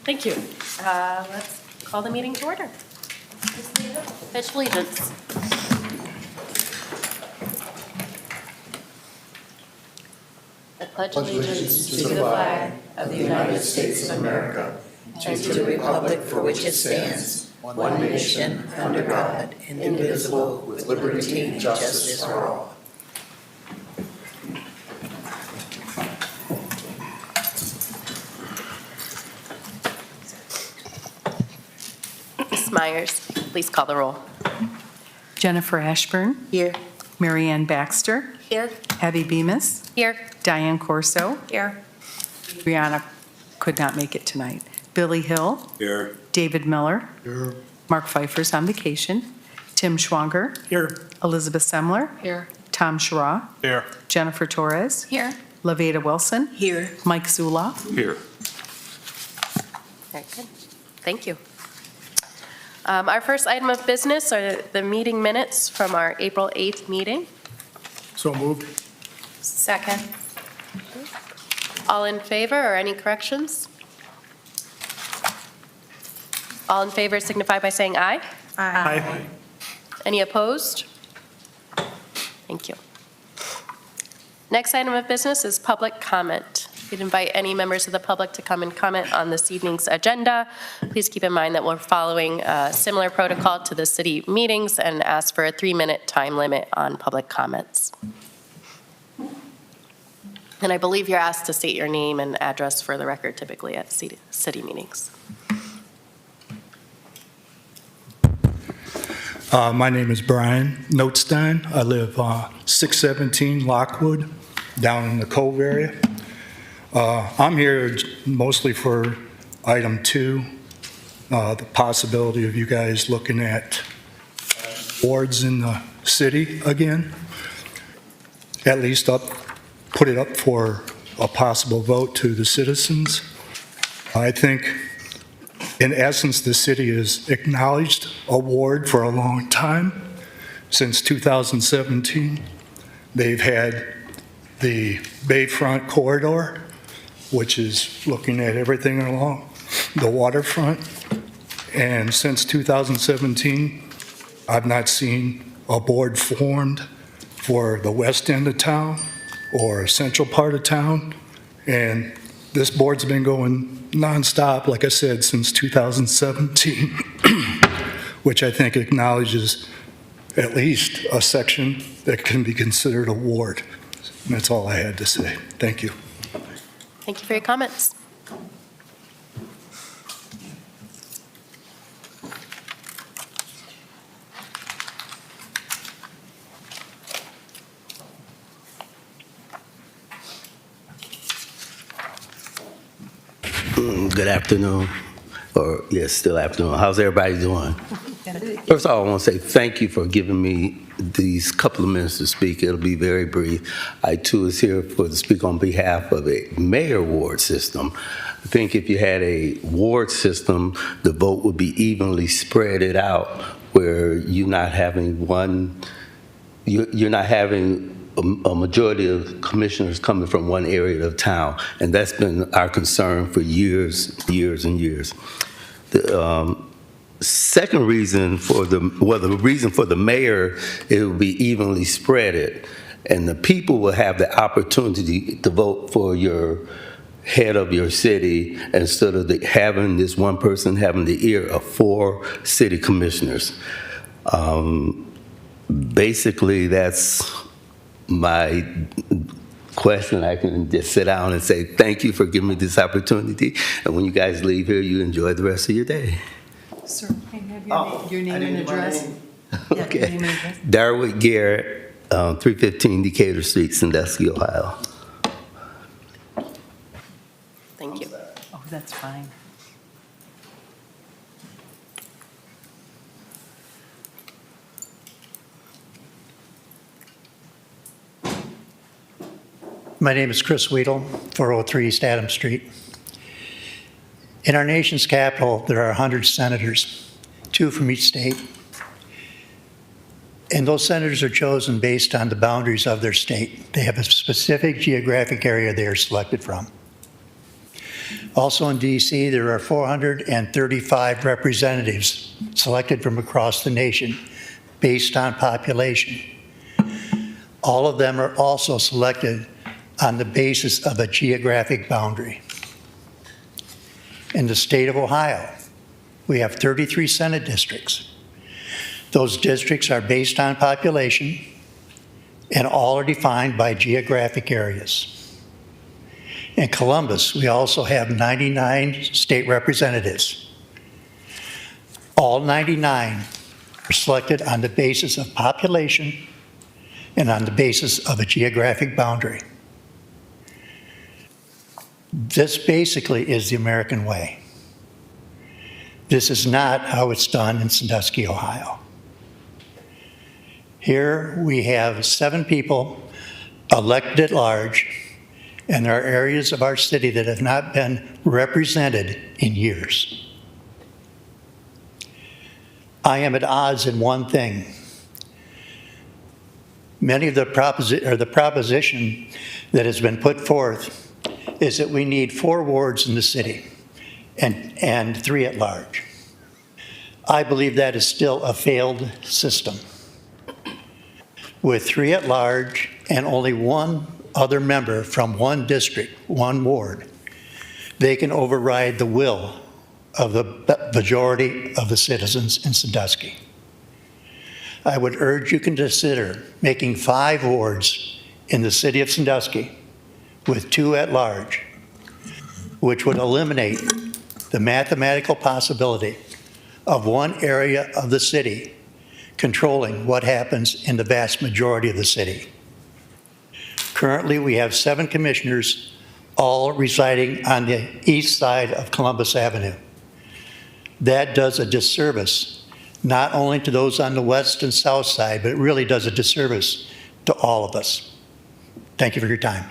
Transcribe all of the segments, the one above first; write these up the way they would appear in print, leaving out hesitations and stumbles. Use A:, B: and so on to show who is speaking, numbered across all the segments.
A: Thank you. Let's call the meeting to order. Pledge allegiance. I pledge allegiance to the flag of the United States of America and to the republic for which it stands, one nation, under God, indivisible, with liberty and justice for all. Ms. Myers, please call the roll.
B: Jennifer Ashburn.
A: Here.
B: Marianne Baxter.
A: Here.
B: Abby Bemis.
A: Here.
B: Diane Corso.
A: Here.
B: Brianna could not make it tonight. Billy Hill.
C: Here.
B: David Miller.
C: Here.
B: Mark Pfeiffer's on vacation. Tim Schwanger.
C: Here.
B: Elizabeth Semler.
A: Here.
B: Tom Schra.
C: Here.
B: Jennifer Torres.
A: Here.
B: Laveda Wilson.
A: Here.
B: Mike Zuloff.
C: Here.
A: Very good. Thank you. Our first item of business are the meeting minutes from our April 8th meeting.
C: So moved.
A: Second. All in favor or any corrections? All in favor signify by saying aye.
C: Aye.
A: Any opposed? Thank you. Next item of business is public comment. We'd invite any members of the public to come and comment on this evening's agenda. Please keep in mind that we're following a similar protocol to the city meetings and ask for a 3-minute time limit on public comments. And I believe you're asked to state your name and address for the record typically at city meetings.
D: My name is Brian Notestein. I live 617 Lockwood, down in the Cove area. I'm here mostly for item 2, the possibility of you guys looking at wards in the city again. At least put it up for a possible vote to the citizens. I think, in essence, the city has acknowledged a ward for a long time. Since 2017, they've had the Bayfront Corridor, which is looking at everything along the waterfront. And since 2017, I've not seen a board formed for the west end of town or central part of town. And this board's been going nonstop, like I said, since 2017, which I think acknowledges at least a section that can be considered a ward. And that's all I had to say. Thank you.
A: Thank you for your comments.
E: Good afternoon, or yes, still afternoon. How's everybody doing? First of all, I want to say thank you for giving me these couple of minutes to speak. It'll be very brief. I, too, is here to speak on behalf of a mayor ward system. I think if you had a ward system, the vote would be evenly spread it out, where you're not having a majority of commissioners coming from one area of town, and that's been our concern for years and years. The second reason the reason for the mayor, it will be evenly spreaded, and the people will have the opportunity to vote for your head of your city instead of having this one person having the ear of 4 city commissioners. Basically, that's my question. I can just sit down and say thank you for giving me this opportunity, and when you guys leave here, you enjoy the rest of your day.
B: Sir, can I have your name and address?
E: Okay.
B: Your name and address.
E: Darwood Garrett, 315 Decatur Street, Sandusky, Ohio.
A: Thank you.
B: Oh, that's fine.
F: My name is Chris Weedle, 403 East Adams Street. In our nation's capital, there are 100 senators, 2 from each state. And those senators are chosen based on the boundaries of their state. They have a specific geographic area they are selected from. Also in DC, there are 435 representatives selected from across the nation based on population. All of them are also selected on the basis of a geographic boundary. In the state of Ohio, we have 33 Senate districts. Those districts are based on population and all are defined by geographic areas. In Columbus, we also have 99 state representatives. All 99 are selected on the basis of population and on the basis of a geographic boundary. This basically is the American way. This is not how it's done in Sandusky, Ohio. Here we have 7 people elected at large, and there are areas of our city that have not been represented in years. I am at odds in one thing. Many of the proposition that has been put forth is that we need 4 wards in the city and 3 at large. I believe that is still a failed system. With 3 at large and only 1 other member from 1 district, 1 ward, they can override the will of the majority of the citizens in Sandusky. I would urge you to consider making 5 wards in the city of Sandusky with 2 at large, which would eliminate the mathematical possibility of 1 area of the city controlling what happens in the vast majority of the city. Currently, we have 7 commissioners, all residing on the east side of Columbus Avenue. That does a disservice, not only to those on the west and south side, but it really does a disservice to all of us. Thank you for your time.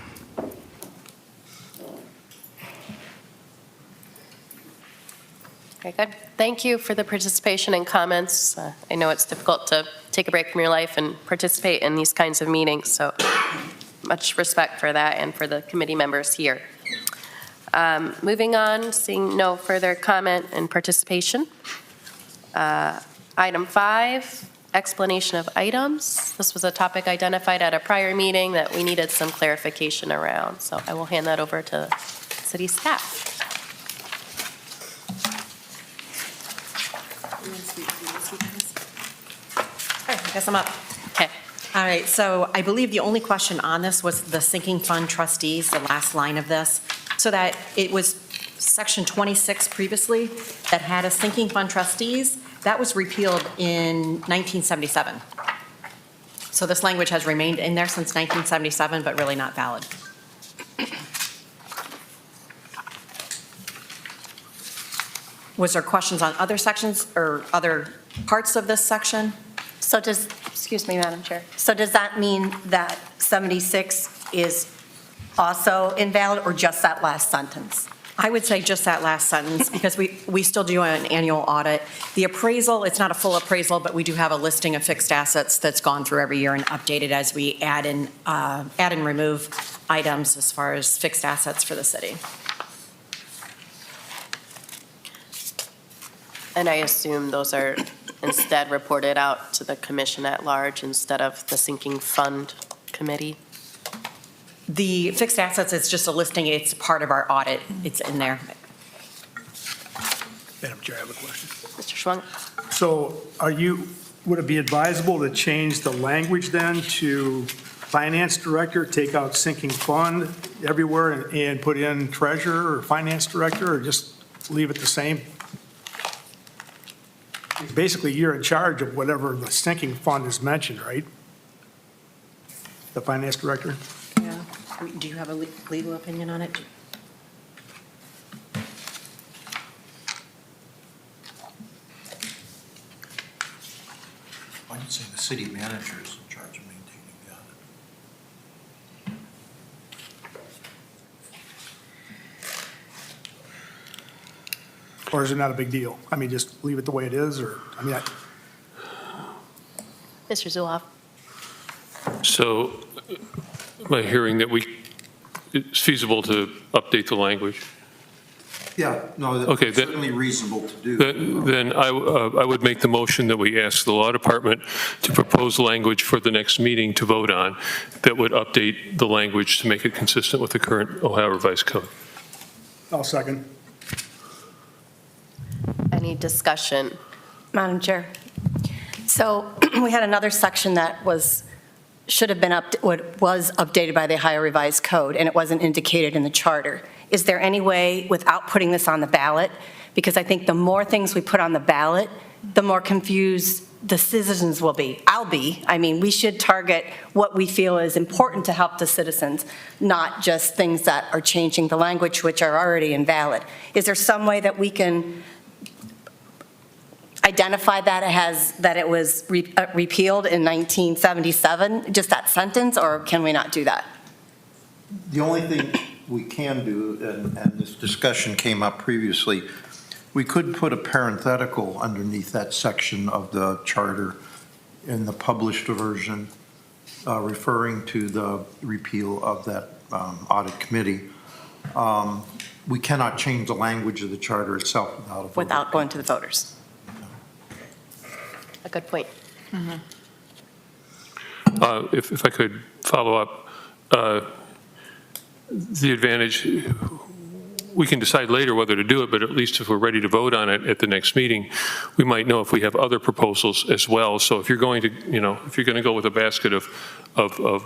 A: Very good. Thank you for the participation and comments. I know it's difficult to take a break from your life and participate in these kinds of meetings, so much respect for that and for the committee members here. Moving on, seeing no further comment and participation. Item 5, explanation of items. This was a topic identified at a prior meeting that we needed some clarification around, so I will hand that over to city staff.
G: I guess I'm up.
A: Okay.
G: All right, so I believe the only question on this was the sinking fund trustees, the last line of this. So that it was section 26 previously that had a sinking fund trustees. That was repealed in 1977. So this language has remained in there since 1977, but really not valid. Was there questions on other sections or other parts of this section?
H: So does, excuse me, Madam Chair, so does that mean that 76 is also invalid or just that last sentence?
G: I would say just that last sentence, because we still do an annual audit. The appraisal, it's not a full appraisal, but we do have a listing of fixed assets that's gone through every year and updated as we add and remove items as far as fixed assets for the city.
A: And I assume those are instead reported out to the commission at large instead of the sinking fund committee?
G: The fixed assets is just a listing. It's part of our audit. It's in there.
C: Madam Chair, I have a question.
A: Mr. Schwung?
C: So would it be advisable to change the language then to finance director, take out sinking fund everywhere and put in treasurer or finance director, or just leave it the same? Basically, you're in charge of whatever the sinking fund is mentioned, right? The finance director?
G: Yeah. Do you have a legal opinion on it?
I: I'd say the city manager is in charge of maintaining the audit.
C: Or is it not a big deal? I mean, just leave it the way it is, or, I mean,
A: Mr. Zuloff?
J: So am I hearing that it's feasible to update the language?
I: Yeah, no,
J: Okay,
I: that's
J: then-
I: certainly reasonable to do.
J: Then I would make the motion that we ask the law department to propose language for the next meeting to vote on that would update the language to make it consistent with the current Ohio Revised Code.
C: I'll second.
A: Any discussion?
H: Madam Chair. So we had another section that should have been was updated by the Ohio Revised Code, and it wasn't indicated in the charter. Is there any way, without putting this on the ballot, because I think the more things we put on the ballot, the more confused the citizens will be. I'll be. I mean, we should target what we feel is important to help the citizens, not just things that are changing the language, which are already invalid. Is there some way that we can identify that it was repealed in 1977, just that sentence, or can we not do that?
I: The only thing we can do, and this discussion came up previously, we could put a parenthetical underneath that section of the charter in the published version, referring to the repeal of that audit committee. We cannot change the language of the charter itself without a vote.
H: Without going to the voters?
A: A good point.
J: If I could follow up, the advantage, we can decide later whether to do it, but at least if we're ready to vote on it at the next meeting, we might know if we have other proposals as well. So if you're going to, if you're going to go with a basket of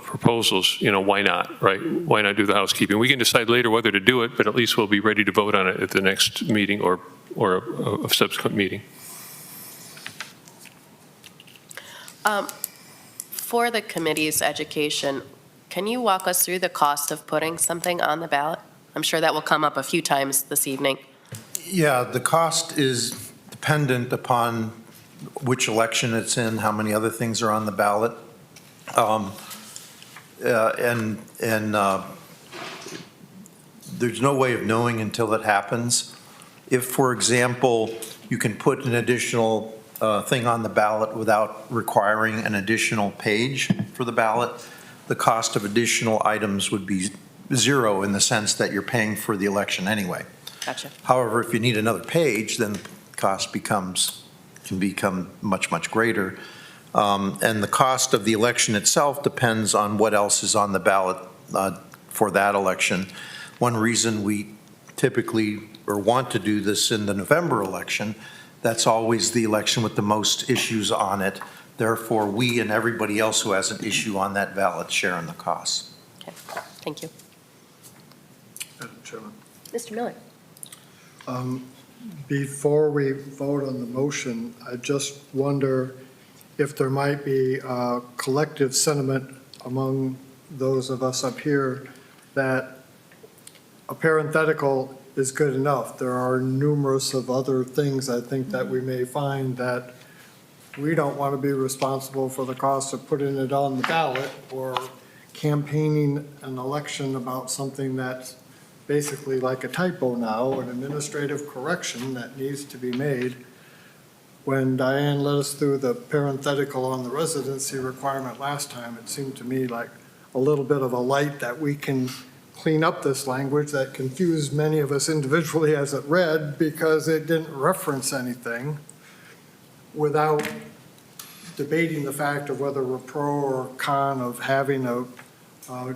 J: proposals, why not, right? Why not do the housekeeping? We can decide later whether to do it, but at least we'll be ready to vote on it at the next meeting or a subsequent meeting.
A: For the committee's education, can you walk us through the cost of putting something on the ballot? I'm sure that will come up a few times this evening.
I: Yeah, the cost is dependent upon which election it's in, how many other things are on the ballot. There's no way of knowing until it happens. If, for example, you can put an additional thing on the ballot without requiring an additional page for the ballot, the cost of additional items would be zero in the sense that you're paying for the election anyway.
A: Gotcha.
I: However, if you need another page, then the cost can become much, much greater. And the cost of the election itself depends on what else is on the ballot for that election. One reason we typically or want to do this in the November election, that's always the election with the most issues on it. Therefore, we and everybody else who has an issue on that ballot share in the costs.
A: Okay, thank you.
K: Madam Chairman.
A: Mr. Miller?
K: Before we vote on the motion, I just wonder if there might be a collective sentiment among those of us up here that a parenthetical is good enough. There are numerous of other things I think that we may find that we don't want to be responsible for the cost of putting it on the ballot or campaigning an election about something that's basically like a typo now, an administrative correction that needs to be made. When Diane led us through the parenthetical on the residency requirement last time, it seemed to me like a little bit of a light that we can clean up this language that confused many of us individually as it read because it didn't reference anything without debating the fact of whether we're pro or con of having a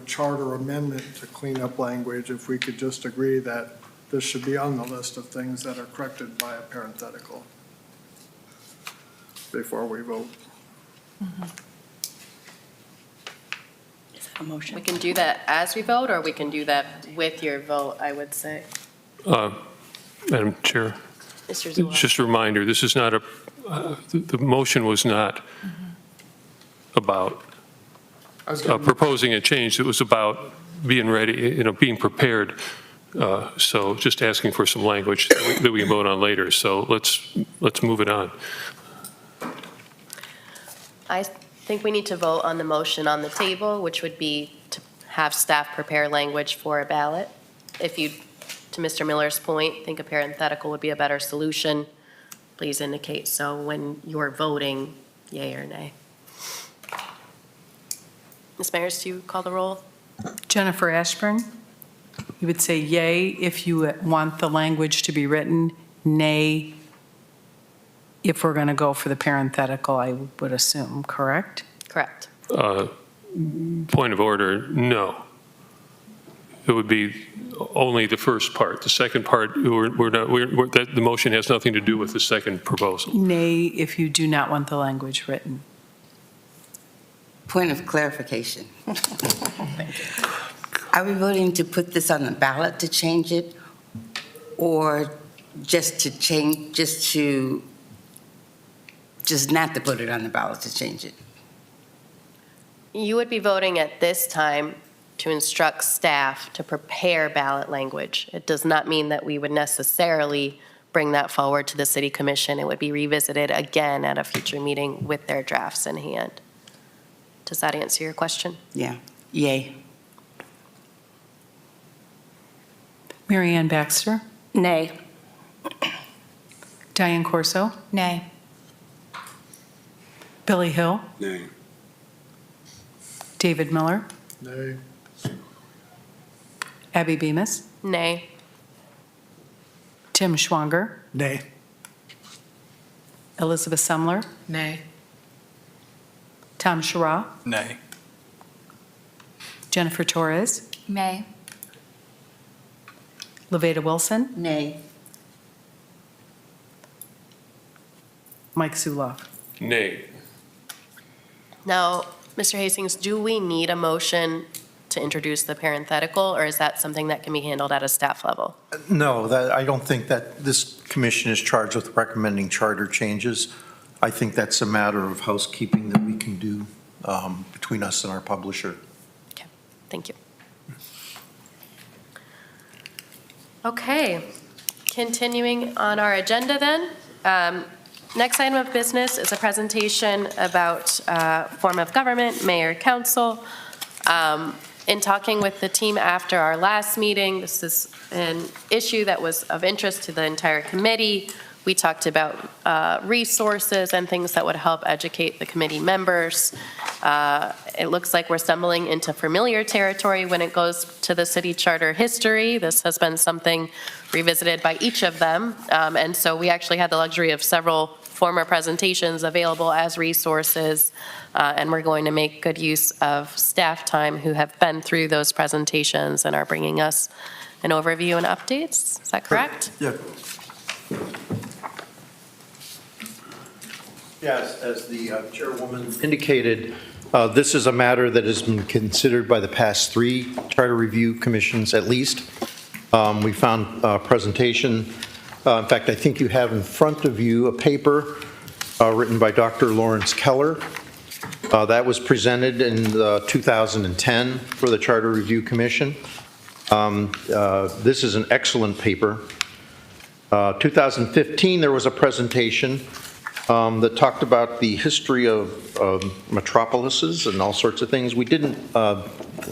K: charter amendment to clean up language, if we could just agree that this should be on the list of things that are corrected by a parenthetical before we vote.
H: Is that a motion?
A: We can do that as we vote, or we can do that with your vote, I would say.
J: Madam Chair,
A: Mr. Zullo?
J: just a reminder, this is not the motion was not about proposing a change. It was about being ready, being prepared. So just asking for some language that we can vote on later. So let's move it on.
A: I think we need to vote on the motion on the table, which would be to have staff prepare language for a ballot. If you, to Mr. Miller's point, think a parenthetical would be a better solution, please indicate so when you're voting, yea or nay. Ms. Myers, do you call the roll?
B: Jennifer Ashburn, You would say yay if you want the language to be written, nay if we're going to go for the parenthetical, I would assume, correct?
A: Correct.
J: Point of order, no. It would be only the first part. The second part, the motion has nothing to do with the second proposal.
B: Nay if you do not want the language written.
L: Point of clarification. Are we voting to put this on the ballot to change it, or just not to put it on the ballot to change it?
A: You would be voting at this time to instruct staff to prepare ballot language. It does not mean that we would necessarily bring that forward to the city commission. It would be revisited again at a future meeting with their drafts in hand. Does that answer your question?
L: Yeah, yay.
B: Mary Ann Baxter?
H: Nay.
B: Diane Corso?
G: Nay.
B: Billy Hill?
K: Nay.
B: David Miller?
K: Nay.
B: Abby Bemis?
A: Nay.
B: Tim Schwanger?
C: Nay.
B: Elizabeth Semler?
G: Nay.
B: Tom Shara?
C: Nay.
B: Jennifer Torres?
G: Nay.
B: Levada Wilson?
L: Nay.
B: Mike Zuloff?
J: Nay.
A: Now, Mr. Hastings, do we need a motion to introduce the parenthetical, or is that something that can be handled at a staff level?
I: No, I don't think that this commission is charged with recommending charter changes. I think that's a matter of housekeeping that we can do between us and our publisher.
A: Okay, thank you. Okay, continuing on our agenda then. Next item of business is a presentation about form of government, mayor, council. In talking with the team after our last meeting, this is an issue that was of interest to the entire committee. We talked about resources and things that would help educate the committee members. It looks like we're stumbling into familiar territory when it goes to the city charter history. This has been something revisited by each of them. And so we actually had the luxury of several former presentations available as resources. And we're going to make good use of staff time who have been through those presentations and are bringing us an overview and updates. Is that correct?
I: Yeah. Yes, as the chairwoman indicated, this is a matter that has been considered by the past 3 charter review commissions at least. We found a presentation. In fact, I think you have in front of you a paper written by Dr. Lawrence Keller. That was presented in 2010 for the Charter Review Commission. This is an excellent paper. 2015, there was a presentation that talked about the history of metropolises and all sorts of things. We didn't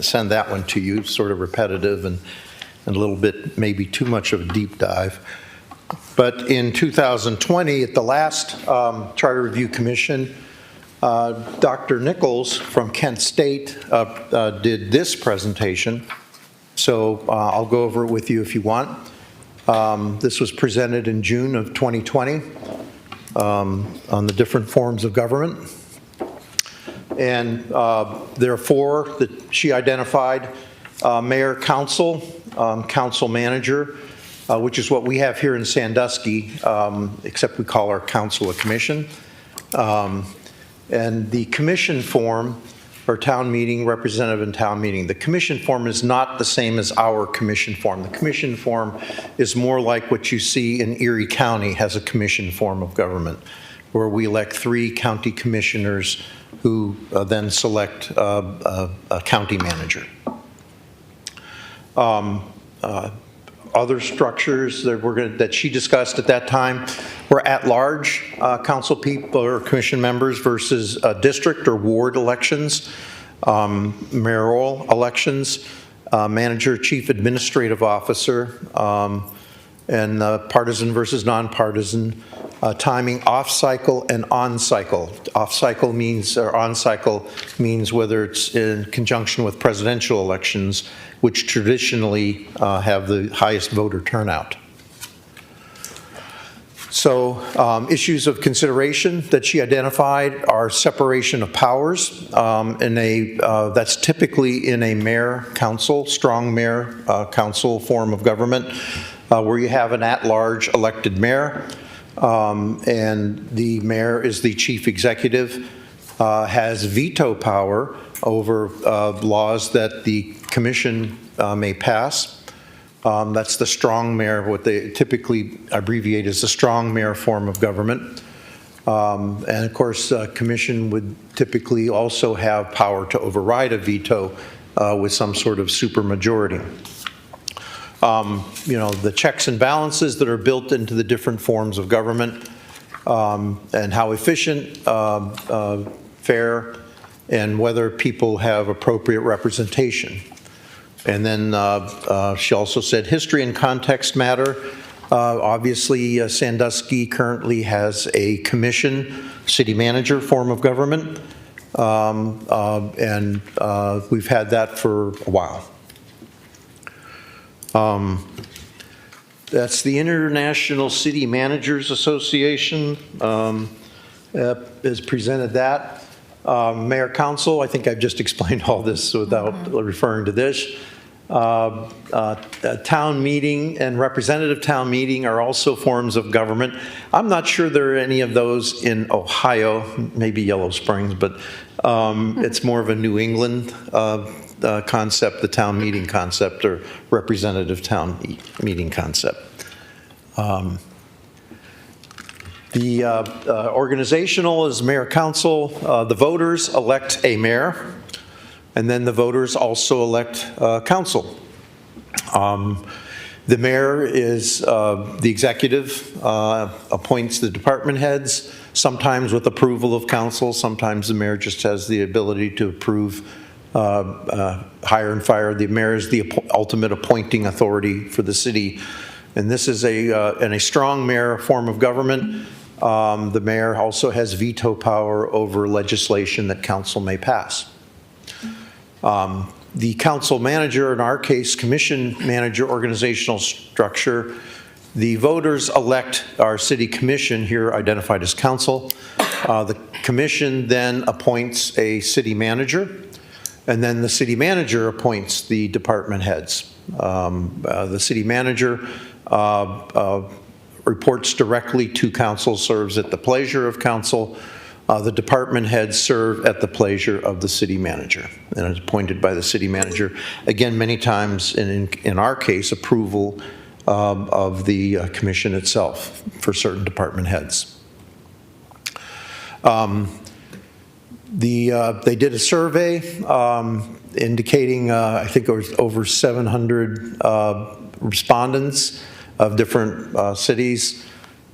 I: send that one to you, sort of repetitive and a little bit maybe too much of a deep dive. But in 2020, at the last Charter Review Commission, Dr. Nichols from Kent State did this presentation. So I'll go over it with you if you want. This was presented in June of 2020 on the different forms of government. And there are 4 that she identified: mayor, council, council manager, which is what we have here in Sandusky, except we call our council a commission. And the commission form, or town meeting, representative and town meeting, the commission form is not the same as our commission form. The commission form is more like what you see in Erie County has a commission form of government, where we elect 3 county commissioners who then select a county manager. Other structures that she discussed at that time were at-large council people or commission members versus district or ward elections, mayoral elections, manager, chief administrative officer, and partisan versus nonpartisan, timing off-cycle and on-cycle. Off-cycle means, or on-cycle means whether it's in conjunction with presidential elections, which traditionally have the highest voter turnout. So issues of consideration that she identified are separation of powers, that's typically in a mayor-council, strong mayor-council form of government, where you have an at-large elected mayor, and the mayor is the chief executive, has veto power over laws that the commission may pass. That's the strong mayor, what they typically abbreviate as the strong mayor form of government. And of course, commission would typically also have power to override a veto with some sort of supermajority. The checks and balances that are built into the different forms of government, and how efficient, fair, and whether people have appropriate representation. And then she also said history and context matter. Obviously, Sandusky currently has a commission, city manager form of government, and we've had that for a while. That's the International City Managers Association has presented that. Mayor Council, I think I've just explained all this without referring to this. Town meeting and representative town meeting are also forms of government. I'm not sure there are any of those in Ohio, maybe Yellow Springs, but it's more of a New England concept, the town meeting concept, or representative town meeting concept. The organizational is mayor council. The voters elect a mayor, and then the voters also elect council. The mayor is the executive, appoints the department heads, sometimes with approval of council. Sometimes the mayor just has the ability to approve, hire and fire. The mayor is the ultimate appointing authority for the city. And this is in a strong mayor form of government. The mayor also has veto power over legislation that council may pass. The council manager, in our case, commission manager organizational structure, the voters elect our city commission, here identified as council. The commission then appoints a city manager, and then the city manager appoints the department heads. The city manager reports directly to council, serves at the pleasure of council. The department heads serve at the pleasure of the city manager and is appointed by the city manager. Again, many times, in our case, approval of the commission itself for certain department heads. They did a survey indicating, I think it was over 700 respondents of different cities.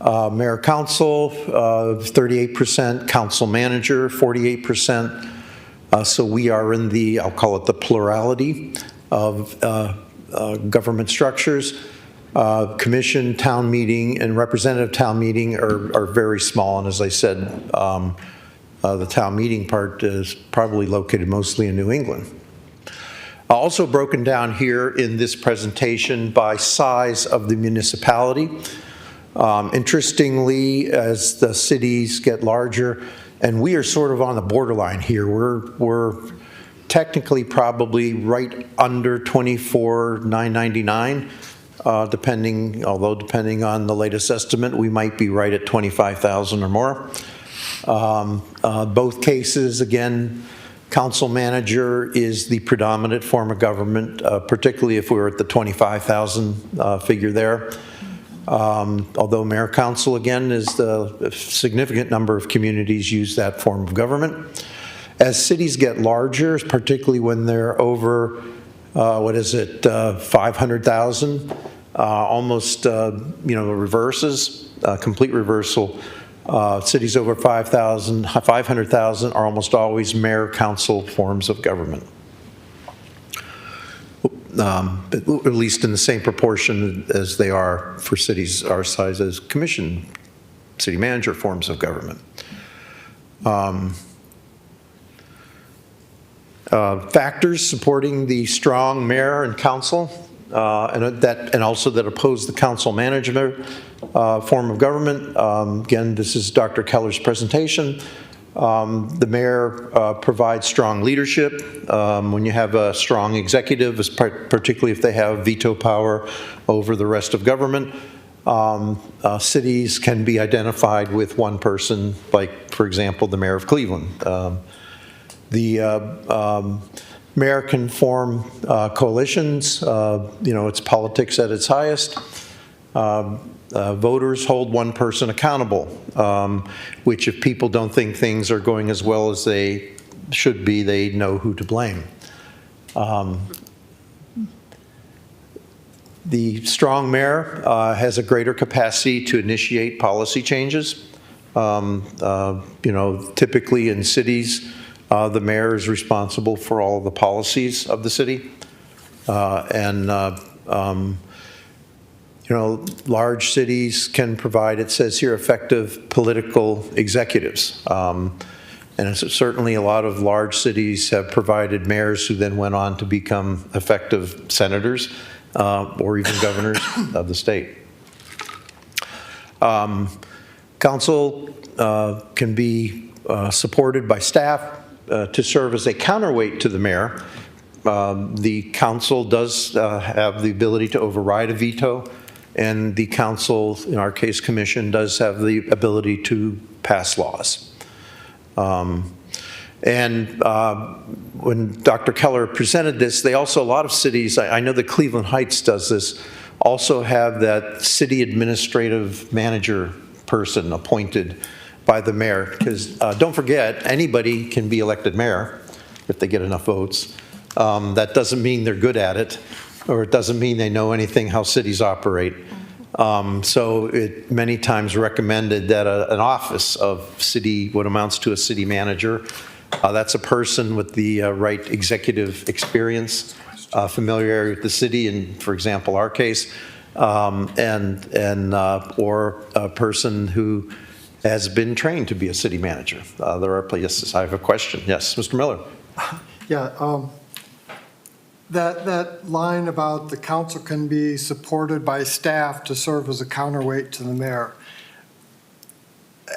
I: Mayor council, 38%, council manager, 48%. So we are in the, I'll call it the plurality of government structures. Commission, town meeting, and representative town meeting are very small. And as I said, the town meeting part is probably located mostly in New England. Also broken down here in this presentation by size of the municipality. Interestingly, as the cities get larger, and we are sort of on the borderline here, we're technically probably right under 24,999, depending on the latest estimate, we might be right at 25,000 or more. Both cases, again, council manager is the predominant form of government, particularly if we were at the 25,000 figure there. Although mayor council, again, is a significant number of communities use that form of government. As cities get larger, particularly when they're over, 500,000, almost, reverses, complete reversal. Cities over 500,000 are almost always mayor council forms of government. at least in the same proportion as they are for cities our size as commission, city manager forms of government. Factors supporting the strong mayor and council, and also that oppose the council manager form of government. Again, this is Dr. Keller's presentation. The mayor provides strong leadership. When you have a strong executive, particularly if they have veto power over the rest of government, cities can be identified with one person, like, for example, the mayor of Cleveland. The mayor can form coalitions. It's politics at its highest. Voters hold one person accountable, which if people don't think things are going as well as they should be, they know who to blame. The strong mayor has a greater capacity to initiate policy changes. Typically in cities, the mayor is responsible for all of the policies of the city. Large cities can provide, it says here, effective political executives. And certainly a lot of large cities have provided mayors who then went on to become effective senators or even governors of the state. Council can be supported by staff to serve as a counterweight to the mayor. The council does have the ability to override a veto, and the council, in our case commission, does have the ability to pass laws. When Dr. Keller presented this, a lot of cities, I know that Cleveland Heights does this, also have that city administrative manager person appointed by the mayor, because don't forget, anybody can be elected mayor if they get enough votes. That doesn't mean they're good at it, or it doesn't mean they know anything how cities operate. So it many times recommended that an office of city, what amounts to a city manager, that's a person with the right executive experience, familiarity with the city, and for example, our case, or a person who has been trained to be a city manager. There are places. I have a question. Yes, Mr. Miller.
K: Yeah, that line about the council can be supported by staff to serve as a counterweight to the mayor.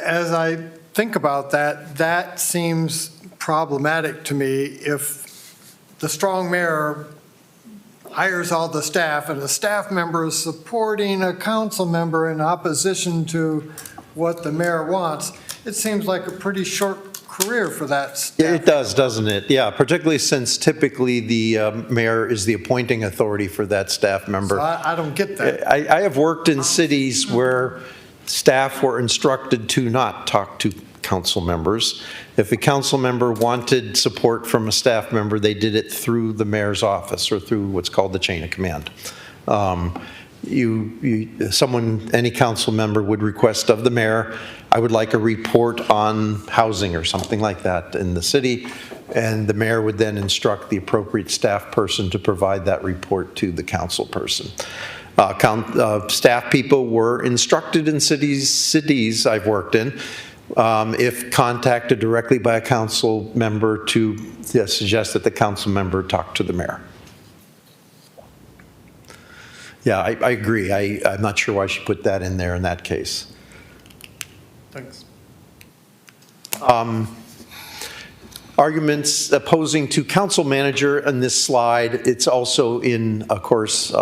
K: As I think about that, that seems problematic to me. If the strong mayor hires all the staff and a staff member is supporting a council member in opposition to what the mayor wants, it seems like a pretty short career for that staff.
I: It does, doesn't it? Yeah, particularly since typically the mayor is the appointing authority for that staff member.
K: So I don't get that.
I: I have worked in cities where staff were instructed to not talk to council members. If a council member wanted support from a staff member, they did it through the mayor's office or through what's called the chain of command. Any council member would request of the mayor, I would like a report on housing or something like that in the city, and the mayor would then instruct the appropriate staff person to provide that report to the council person. Staff people were instructed in cities I've worked in, if contacted directly by a council member, to suggest that the council member talk to the mayor. Yeah, I agree. I'm not sure why she put that in there in that case.
K: Thanks.
I: Arguments opposing to council manager in this slide, it's also in, of course, in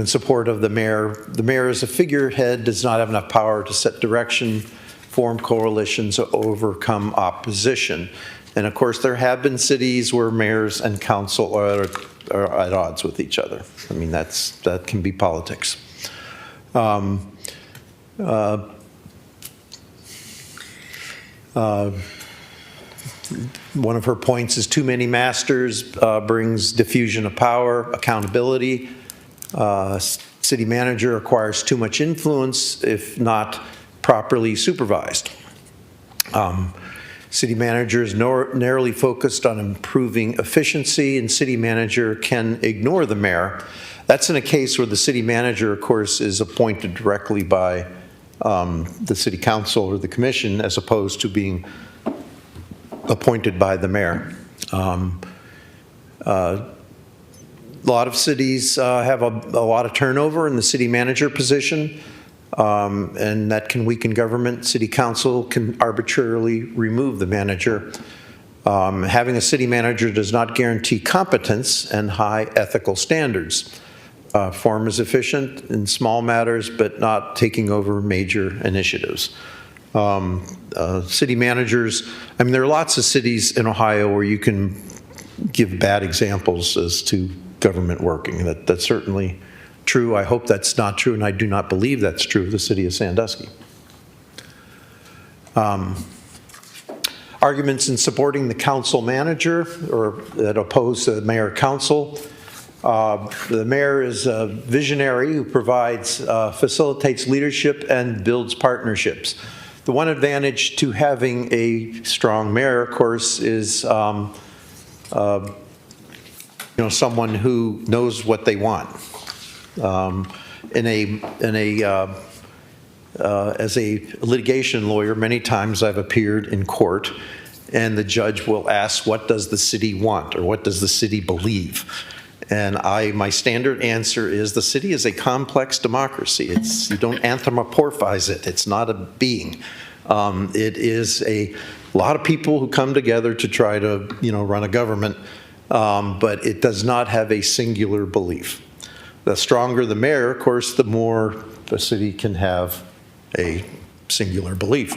I: support of the mayor. The mayor as a figurehead does not have enough power to set direction, form coalitions, or overcome opposition. And of course, there have been cities where mayors and council are at odds with each other. I mean, that can be politics. One of her points is too many masters brings diffusion of power, accountability. City manager acquires too much influence if not properly supervised. City manager is narrowly focused on improving efficiency, and city manager can ignore the mayor. That's in a case where the city manager, of course, is appointed directly by the city council or the commission, as opposed to being appointed by the mayor. A lot of cities have a lot of turnover in the city manager position, and that can weaken government. City council can arbitrarily remove the manager. Having a city manager does not guarantee competence and high ethical standards. Form is efficient in small matters, but not taking over major initiatives. City managers, I mean, there are lots of cities in Ohio where you can give bad examples as to government working. That's certainly true. I hope that's not true, and I do not believe that's true of the city of Sandusky. Arguments in supporting the council manager or that oppose the mayor council. The mayor is a visionary who facilitates leadership and builds partnerships. The one advantage to having a strong mayor, of course, is someone who knows what they want. As a litigation lawyer, many times I've appeared in court, and the judge will ask, "What does the city want?" or "What does the city believe?" And my standard answer is, the city is a complex democracy. You don't anthropomorphize it. It's not a being. It is a lot of people who come together to try to, run a government, but it does not have a singular belief. The stronger the mayor, of course, the more the city can have a singular belief.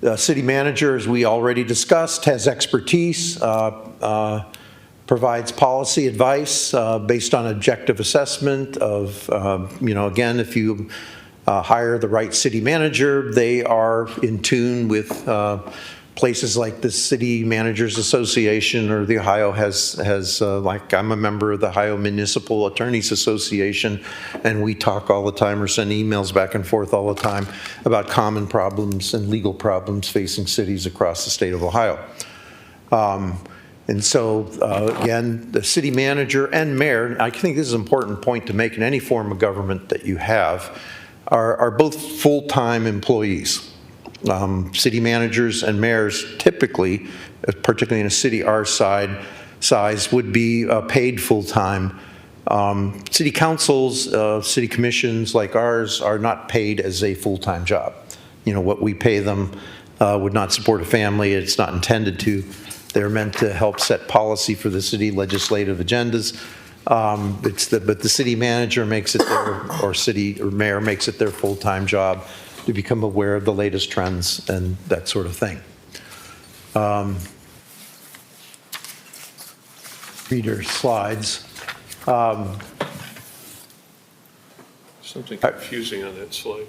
I: The city manager, as we already discussed, has expertise, provides policy advice based on objective assessment of, again, if you hire the right city manager, they are in tune with places like the City Managers Association, or the Ohio has like I'm a member of the Ohio Municipal Attorneys Association, and we talk all the time or send emails back and forth all the time about common problems and legal problems facing cities across the state of Ohio. And so, again, the city manager and mayor, I think this is an important point to make in any form of government that you have, are both full-time employees. City managers and mayors typically, particularly in a city our size, would be paid full-time. City councils, city commissions like ours are not paid as a full-time job. What we pay them would not support a family. It's not intended to. They're meant to help set policy for the city legislative agendas. But the city manager makes it or mayor makes it their full-time job to become aware of the latest trends and that sort of thing. Reader slides.
J: Something confusing on that slide.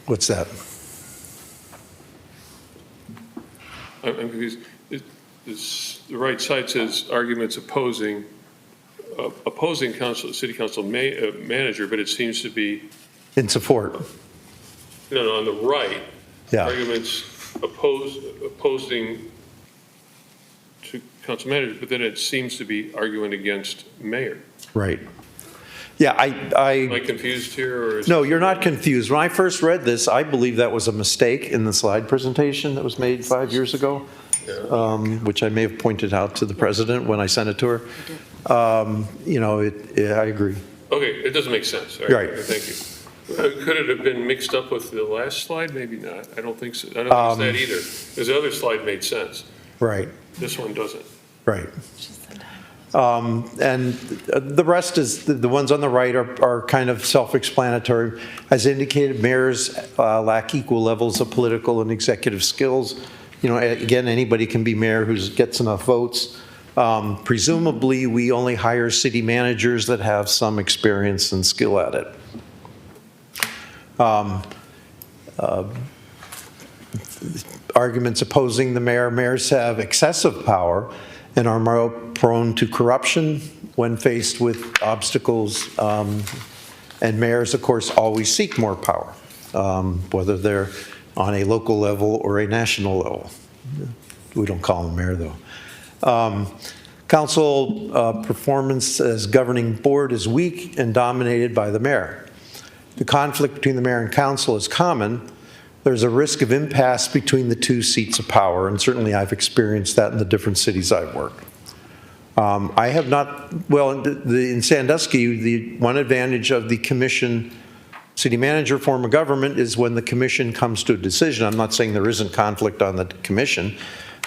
I: What's that?
J: I'm confused. The right side says arguments opposing city council manager, but it seems to be
I: In support.
J: no, on the right.
I: Yeah.
J: Arguments opposing to council manager, but then it seems to be arguing against mayor.
I: Right. Yeah,
J: Am I confused here, or is
I: No, you're not confused. When I first read this, I believe that was a mistake in the slide presentation that was made 5 years ago, which I may have pointed out to the president when I sent it to her. I agree.
J: Okay, it doesn't make sense. All
I: Right.
J: Thank you. Could it have been mixed up with the last slide? Maybe not. I don't think so. I don't think it's that either, because the other slide made sense.
I: Right,
J: This one doesn't.
I: right. And the rest is, the ones on the right are kind of self-explanatory. As indicated, mayors lack equal levels of political and executive skills. Again, anybody can be mayor who gets enough votes. Presumably, we only hire city managers that have some experience and skill at it. Arguments opposing the mayor. Mayors have excessive power and are more prone to corruption when faced with obstacles. And mayors, of course, always seek more power, whether they're on a local level or a national level. We don't call him mayor, though. Council performance as governing board is weak and dominated by the mayor. The conflict between the mayor and council is common. There's a risk of impasse between the two seats of power, and certainly I've experienced that in the different cities I've worked. I have not, well, in Sandusky, the one advantage of the commission, city manager form of government is when the commission comes to a decision. I'm not saying there isn't conflict on the commission.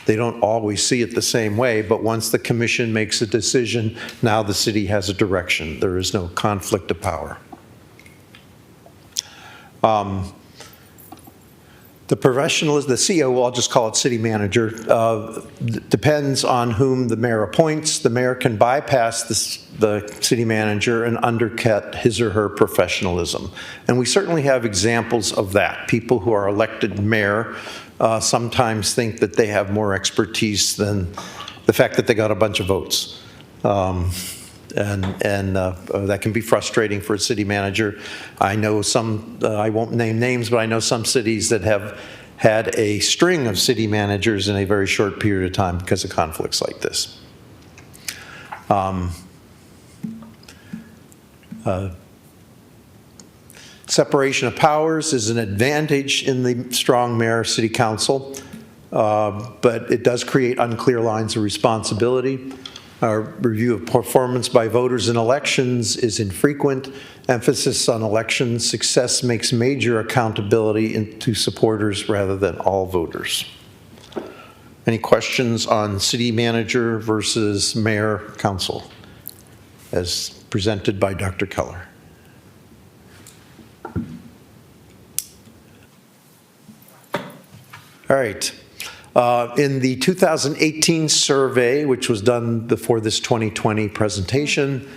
I: They don't always see it the same way, but once the commission makes a decision, now the city has a direction. There is no conflict of power. The professional, the CEO, I'll just call it city manager, depends on whom the mayor appoints. The mayor can bypass the city manager and undercut his or her professionalism. And we certainly have examples of that. People who are elected mayor sometimes think that they have more expertise than the fact that they got a bunch of votes. That can be frustrating for a city manager. I know some, I won't name names, but I know some cities that have had a string of city managers in a very short period of time because of conflicts like this. Separation of powers is an advantage in the strong mayor city council, but it does create unclear lines of responsibility. Our review of performance by voters in elections is infrequent. Emphasis on election success makes major accountability to supporters rather than all voters. Any questions on city manager versus mayor council as presented by Dr. Keller? All right. In the 2018 survey, which was done before this 2020 presentation,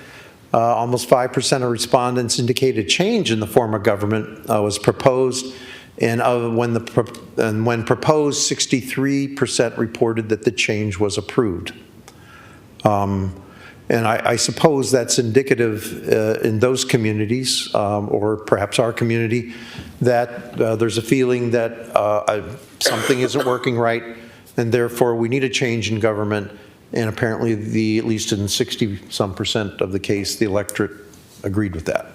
I: almost 5% of respondents indicated change in the form of government was proposed, and when proposed, 63% reported that the change was approved. And I suppose that's indicative in those communities, or perhaps our community, that there's a feeling that something isn't working right, and therefore we need a change in government. And apparently, at least in 60-some% of the case, the electorate agreed with that.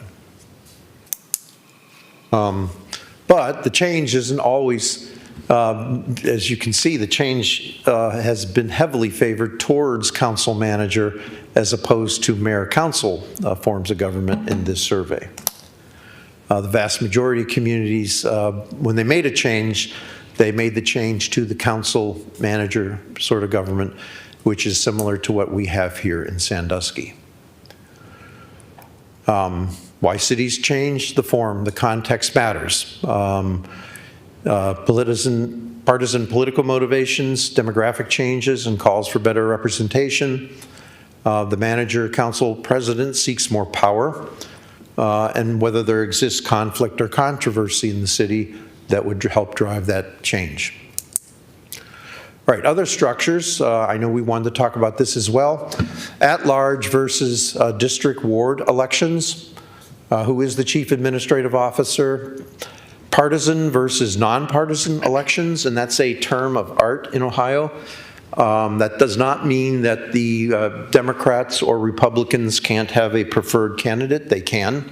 I: But the change isn't always, as you can see, the change has been heavily favored towards council manager as opposed to mayor-council forms of government in this survey. The vast majority of communities, when they made a change, they made the change to the council manager sort of government, which is similar to what we have here in Sandusky. Why cities change the form, the context matters. Partisan political motivations, demographic changes, and calls for better representation. The manager, council president seeks more power, and whether there exists conflict or controversy in the city that would help drive that change. All right, other structures, I know we wanted to talk about this as well. At-large versus district ward elections. Who is the chief administrative officer? Partisan versus nonpartisan elections, and that's a term of art in Ohio. That does not mean that the Democrats or Republicans can't have a preferred candidate. They can.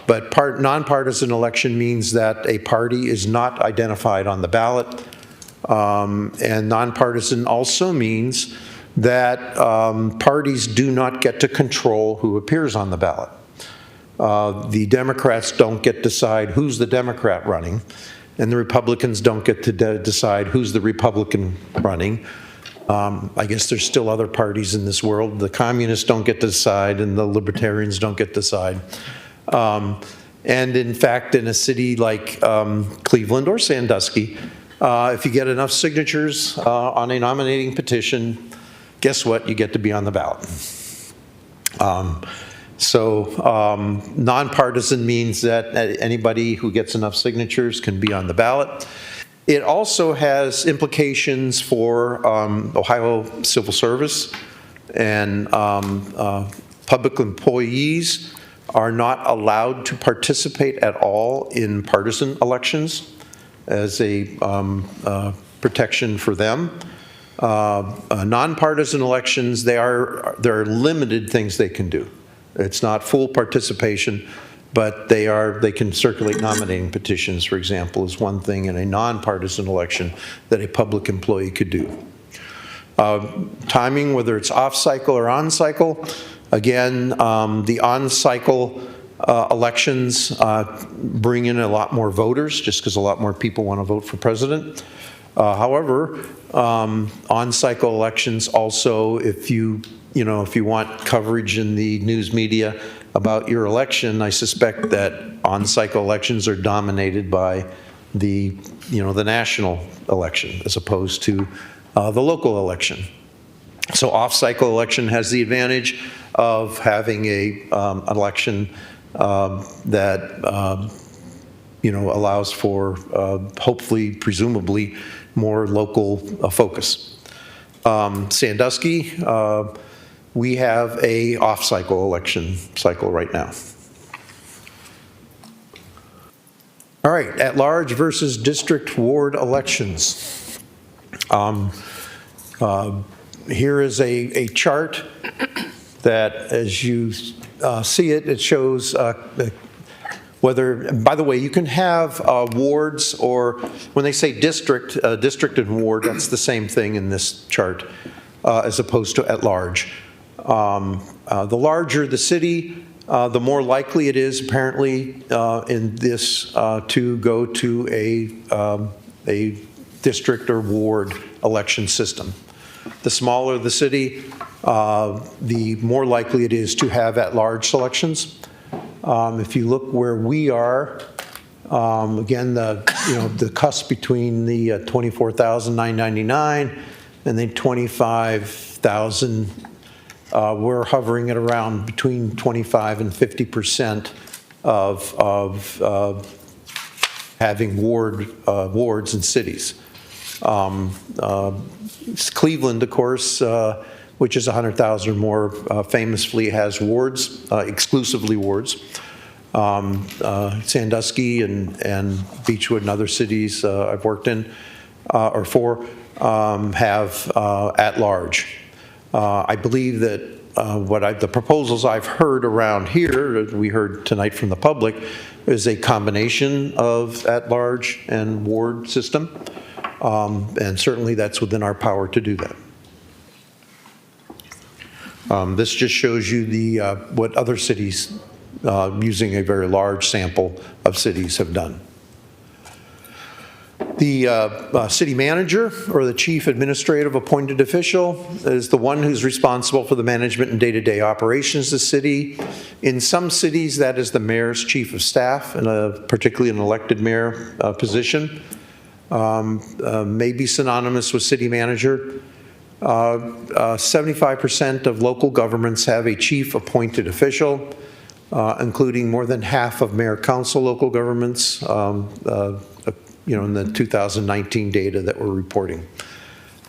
I: But nonpartisan election means that a party is not identified on the ballot. And nonpartisan also means that parties do not get to control who appears on the ballot. The Democrats don't get to decide who's the Democrat running, and the Republicans don't get to decide who's the Republican running. I guess there's still other parties in this world. The communists don't get to decide, and the libertarians don't get to decide. And in fact, in a city like Cleveland or Sandusky, if you get enough signatures on a nominating petition, guess what? You get to be on the ballot. Nonpartisan means that anybody who gets enough signatures can be on the ballot. It also has implications for Ohio civil service and public employees are not allowed to participate at all in partisan elections as a protection for them. Nonpartisan elections, there are limited things they can do. It's not full participation, but they can circulate nominating petitions, for example, is one thing in a nonpartisan election that a public employee could do. Timing, whether it's off-cycle or on-cycle, again, the on-cycle elections bring in a lot more voters, just because a lot more people want to vote for president. However, on-cycle elections also, if you want coverage in the news media about your election, I suspect that on-cycle elections are dominated by the national election as opposed to the local election. So off-cycle election has the advantage of having a election that allows for hopefully, presumably, more local focus. Sandusky, we have a off-cycle election cycle right now. All right, at-large versus district ward elections. Here is a chart that, as you see it, it shows whether, by the way, you can have wards, or when they say district and ward, that's the same thing in this chart, as opposed to at large. The larger the city, the more likely it is, apparently, in this to go to a district or ward election system. The smaller the city, the more likely it is to have at-large selections. If you look where we are, again, the cusp between the 24,999 and the 25,000, we're hovering at around between 25 and 50% of having wards in cities. Cleveland, of course, which is 100,000 or more, famously has wards, exclusively wards. Sandusky and Beechwood and other cities I've worked in or for have at-large. I believe that the proposals I've heard around here, we heard tonight from the public, is a combination of at-large and ward system. And certainly that's within our power to do that. This just shows you what other cities, using a very large sample of cities, have done. The city manager, or the chief administrative appointed official, is the one who's responsible for the management and day-to-day operations of the city. In some cities, that is the mayor's chief of staff, and particularly an elected mayor position. May be synonymous with city manager. 75% of local governments have a chief appointed official, including more than half of mayor-council local governments, in the 2019 data that we're reporting.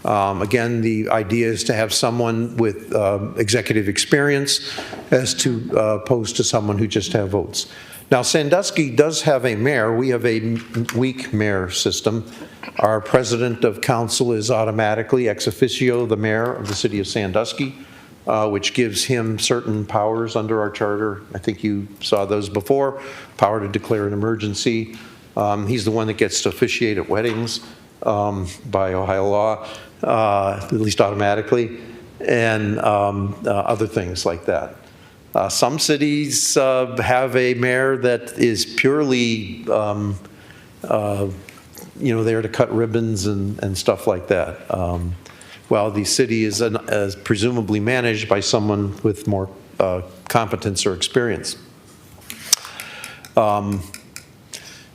I: Again, the idea is to have someone with executive experience as opposed to someone who just have votes. Now, Sandusky does have a mayor. We have a weak mayor system. Our president of council is automatically ex officio the mayor of the city of Sandusky, which gives him certain powers under our charter. I think you saw those before. Power to declare an emergency. He's the one that gets to officiate at weddings by Ohio law, at least automatically, and other things like that. Some cities have a mayor that is purely, there to cut ribbons and stuff like that. While the city is presumably managed by someone with more competence or experience.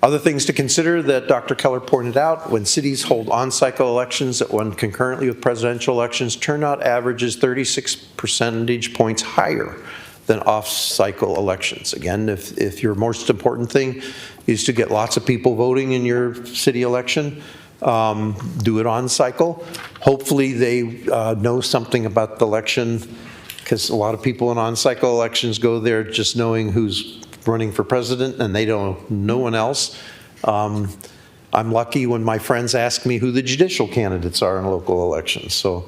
I: Other things to consider that Dr. Keller pointed out: when cities hold on-cycle elections that run concurrently with presidential elections, turnout averages 36 percentage points higher than off-cycle elections. Again, if your most important thing is to get lots of people voting in your city election, do it on cycle. Hopefully they know something about the election because a lot of people in on-cycle elections go there just knowing who's running for president, and they don't, no one else. I'm lucky when my friends ask me who the judicial candidates are in local elections. So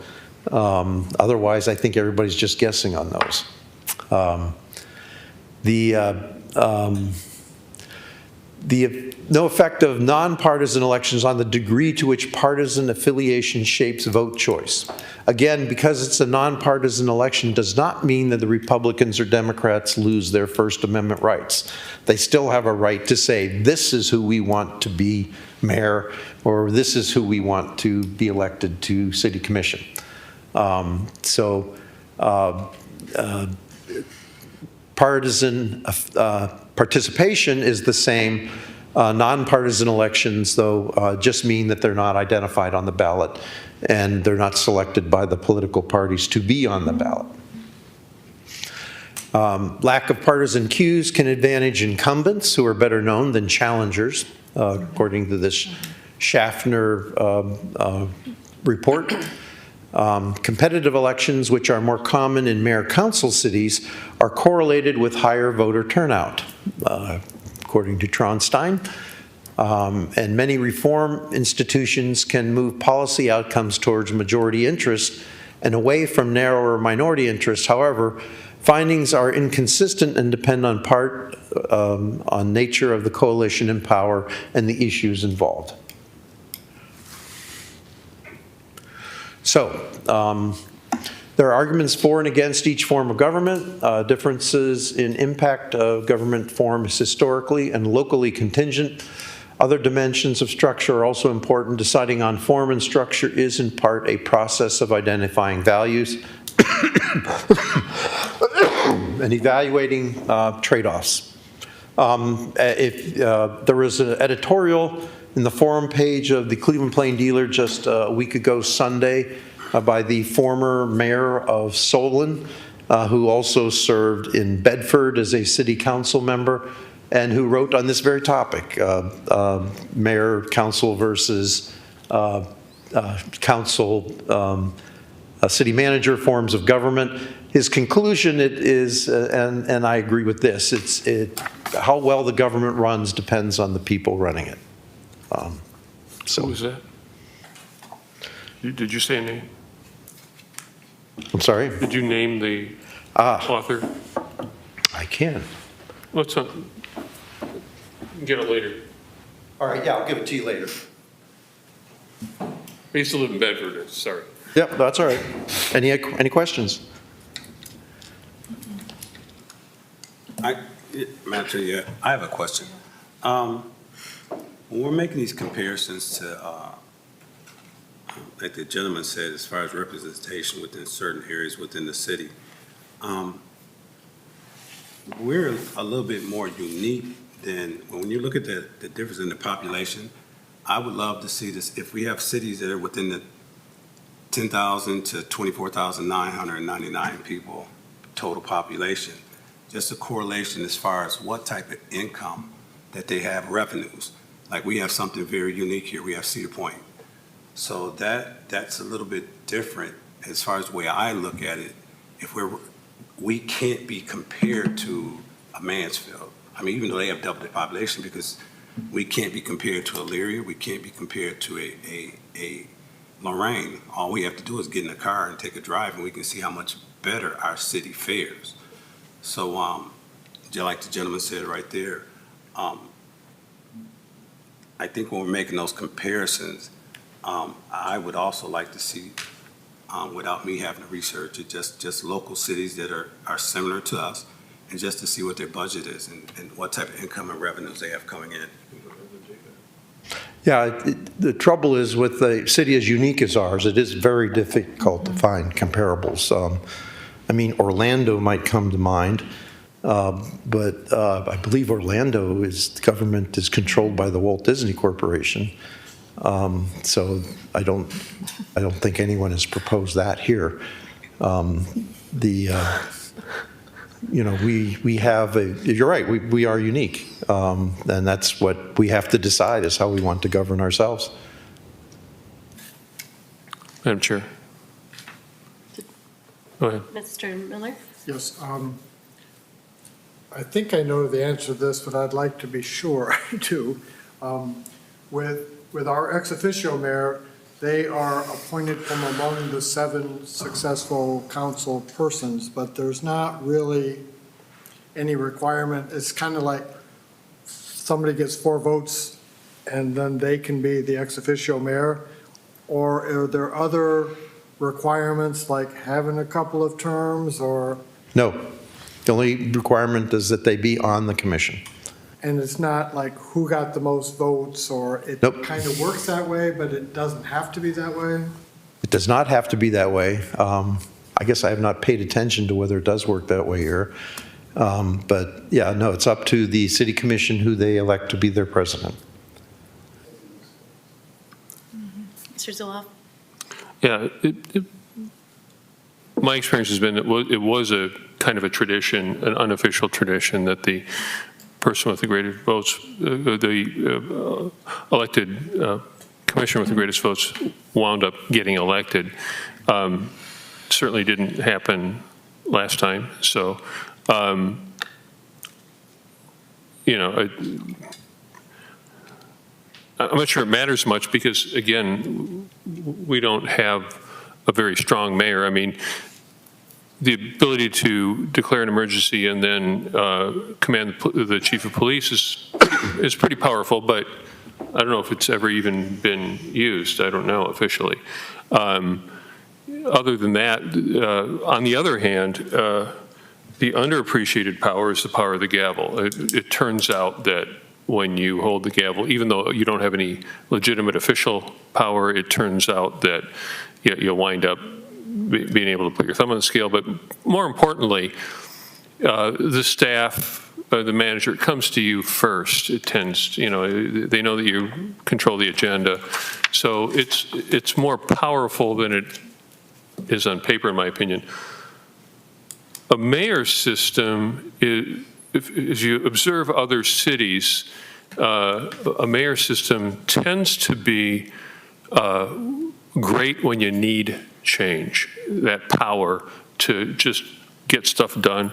I: otherwise, I think everybody's just guessing on those. The no effect of nonpartisan elections on the degree to which partisan affiliation shapes vote choice. Again, because it's a nonpartisan election does not mean that the Republicans or Democrats lose their First Amendment rights. They still have a right to say, this is who we want to be mayor, or this is who we want to be elected to city commission. Partisan participation is the same. Nonpartisan elections, though, just mean that they're not identified on the ballot and they're not selected by the political parties to be on the ballot. Lack of partisan cues can advantage incumbents who are better known than challengers, according to this Schaffner report. Competitive elections, which are more common in mayor-council cities, are correlated with higher voter turnout, according to Tronstein. And many reform institutions can move policy outcomes towards majority interest and away from narrower minority interest. However, findings are inconsistent and depend on part on nature of the coalition in power and the issues involved. So, there are arguments for and against each form of government. Differences in impact of government forms historically and locally contingent. Other dimensions of structure are also important. Deciding on form and structure is in part a process of identifying values and evaluating trade-offs. There was an editorial in the forum page of the Cleveland Plain Dealer just a week ago Sunday by the former mayor of Solon, who also served in Bedford as a city council member, and who wrote on this very topic, mayor, council versus council, city manager forms of government. His conclusion is, and I agree with this, how well the government runs depends on the people running it.
J: Who was that? Did you say a name?
I: I'm sorry?
J: Did you name the author?
I: I can.
J: Let's get it later.
I: All right, yeah, I'll give it to you later.
J: I used to live in Bedford, sorry.
I: Yep, that's all right. Any questions?
M: Madam Chair, yeah, I have a question. When we're making these comparisons to, like the gentleman said, as far as representation within certain areas within the city, we're a little bit more unique than, when you look at the difference in the population, I would love to see this, if we have cities that are within the 10,000 to 24,999 people total population, just a correlation as far as what type of income that they have, revenues. Like we have something very unique here. We have Cedar Point. So that's a little bit different as far as the way I look at it. If we can't be compared to a Mansfield. I mean, even though they have double the population, because we can't be compared to Elyria, we can't be compared to a Lorraine. All we have to do is get in a car and take a drive, and we can see how much better our city fares. So, just like the gentleman said right there, I think when we're making those comparisons, I would also like to see, without me having to research it, just local cities that are similar to us, and just to see what their budget is and what type of income and revenues they have coming in.
I: Yeah, the trouble is with a city as unique as ours, it is very difficult to find comparables. I mean, Orlando might come to mind, but I believe Orlando's government is controlled by the Walt Disney Corporation. So I don't think anyone has proposed that here. We have you're right, we are unique. And that's what we have to decide is how we want to govern ourselves.
J: Madam Chair. Go ahead.
A: Mr. Miller?
K: Yes, I think I know the answer to this, but I'd like to be sure too. With our ex officio mayor, they are appointed from among the 7 successful council persons, but there's not really any requirement. It's kind of like somebody gets 4 votes and then they can be the ex officio mayor? Or are there other requirements like having a couple of terms or?
I: No, the only requirement is that they be on the commission.
K: And it's not like who got the most votes, or it
I: Nope.
K: kind of works that way, but it doesn't have to be that way?
I: It does not have to be that way. I guess I have not paid attention to whether it does work that way here. But yeah, no, it's up to the city commission who they elect to be their president.
A: Mr. Zoloff?
J: Yeah, my experience has been, it was a kind of a tradition, an unofficial tradition, that the person with the greatest votes, the elected commissioner with the greatest votes wound up getting elected. Certainly didn't happen last time, so, you know, I'm not sure it matters much because, again, we don't have a very strong mayor. I mean, the ability to declare an emergency and then command the chief of police is pretty powerful, but I don't know if it's ever even been used. I don't know officially. Other than that, on the other hand, the underappreciated power is the power of the gavel. It turns out that when you hold the gavel, even though you don't have any legitimate official power, it turns out that you'll wind up being able to put your thumb on the scale. But more importantly, the staff, the manager, comes to you first. It tends, you know, they know that you control the agenda. So it's more powerful than it is on paper, in my opinion. A mayor system is, if you observe other cities, a mayor system tends to be great when you need change, that power to just get stuff done.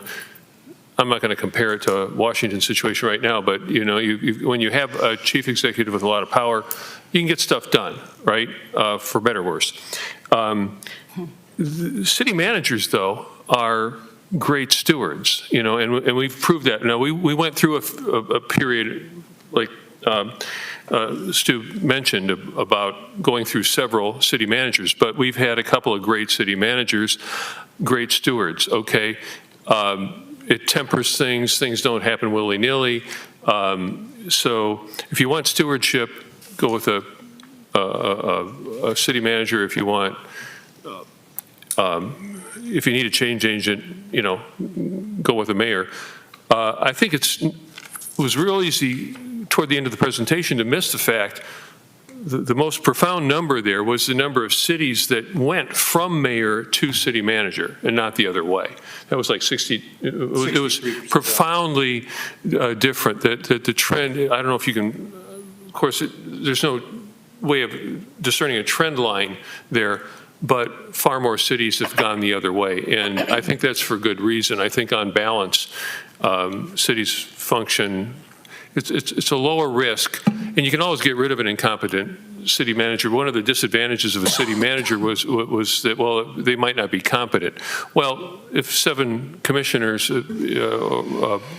J: I'm not going to compare it to a Washington situation right now, but you know, when you have a chief executive with a lot of power, you can get stuff done, right? For better or worse. The city managers, though, are great stewards, you know, and we've proved that. Now, we went through a period like Stu mentioned about going through several city managers, but we've had a couple of great city managers, great stewards, okay? It tempers things. Things don't happen willy-nilly. So if you want stewardship, go with a city manager. If you want, if you need a change agent, you know, go with a mayor. I think it was real easy toward the end of the presentation to miss the fact the most profound number there was the number of cities that went from mayor to city manager and not the other way. That was like 60, it was profoundly different. That the trend, I don't know if you can, of course, there's no way of discerning a trend line there, but far more cities have gone the other way. And I think that's for good reason. I think on balance, cities function, it's a lower risk, and you can always get rid of an incompetent city manager. One of the disadvantages of a city manager was that, well, they might not be competent. Well, if 7 commissioners,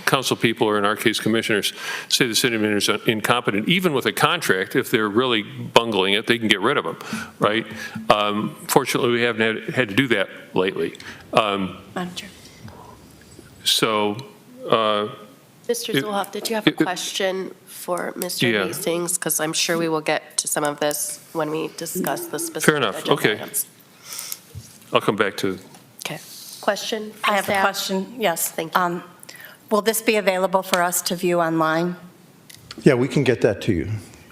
J: council people, or in our case commissioners, say the city manager is incompetent, even with a contract, if they're really bungling it, they can get rid of them, right? Fortunately, we haven't had to do that lately. So.
A: Mr. Zoloff, did you have a question for Mr.
J: Yeah.
A: Hastings? Because I'm sure we will get to some of this when we discuss the specific
J: Fair enough.
A: agenda
J: Okay.
A: items.
J: I'll come back to.
A: Okay. Question?
H: I have a
A: staff?
H: question, yes.
A: Thank you.
H: Will this be available for us to view online?
I: Yeah, we can get that to you.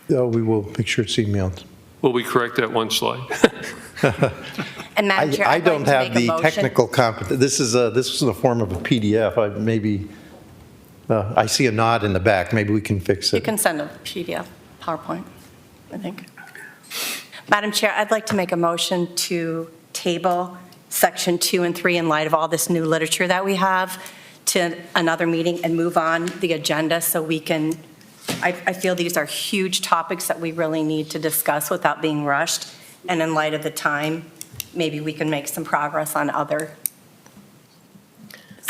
I: We will make sure it's emailed.
J: Will we correct that one slide?
H: And Madam Chair,
I: I
H: I'd like
I: don't
H: to
I: have
H: make a
I: the
H: motion.
I: technical competence. This is in the form of a PDF. I see a nod in the back. Maybe we can fix it.
H: You can send a PDF, PowerPoint, I think. Madam Chair, I'd like to make a motion to table section 2 and 3 in light of all this new literature that we have to another meeting and move on the agenda so we can, I feel these are huge topics that we really need to discuss without being rushed. And in light of the time, maybe we can make some progress on other.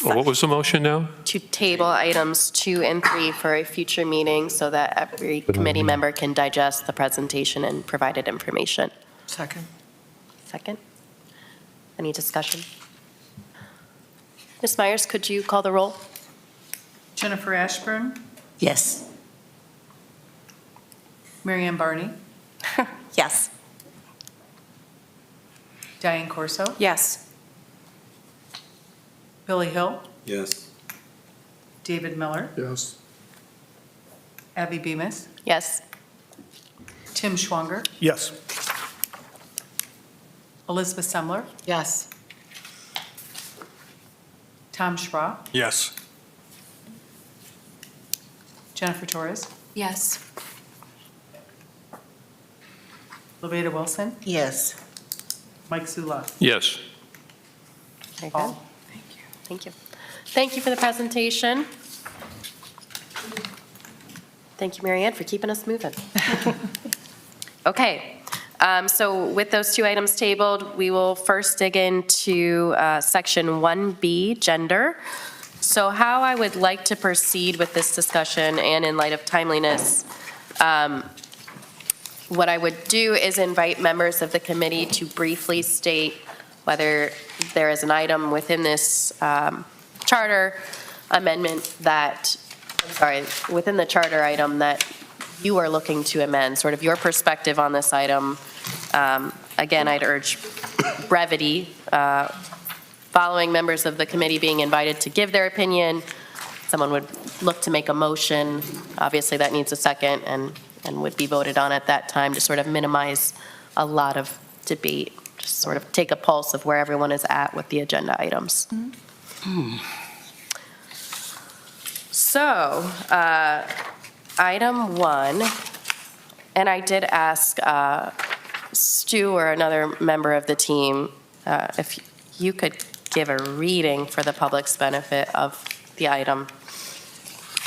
J: Well, what was the motion now?
A: To table items 2 and 3 for a future meeting so that every committee member can digest the presentation and provided information.
L: Second.
A: Second? Any discussion? Ms. Myers, could you call the roll?
B: Jennifer Ashburn,
L: Yes.
B: Mary Ann Barney,
H: Yes.
B: Diane Corso,
G: Yes.
B: Billy Hill,
M: Yes.
B: David Miller,
K: Yes.
B: Abby Bemis,
A: Yes.
B: Tim Schwanger,
C: Yes.
B: Elizabeth Semler,
G: Yes.
B: Tom Schwa,
C: Yes.
B: Jennifer Torres,
G: Yes.
B: Levada Wilson,
L: Yes.
B: Mike Zula.
J: Yes.
A: Very good.
B: Paul?
A: Thank you. Thank you for the presentation. Thank you, Mary Ann, for keeping us moving. Okay, so with those 2 items tabled, we will first dig into Section 1B, gender. So how I would like to proceed with this discussion, and in light of timeliness, what I would do is invite members of the committee to briefly state whether there is an item within this charter amendment that, within the charter item that you are looking to amend, sort of your perspective on this item. Again, I'd urge brevity, following members of the committee being invited to give their opinion. Someone would look to make a motion. Obviously, that needs a second and would be voted on at that time to sort of minimize a lot of debate, just sort of take a pulse of where everyone is at with the agenda items. So, item 1, and I did ask Stu or another member of the team if you could give a reading for the public's benefit of the item.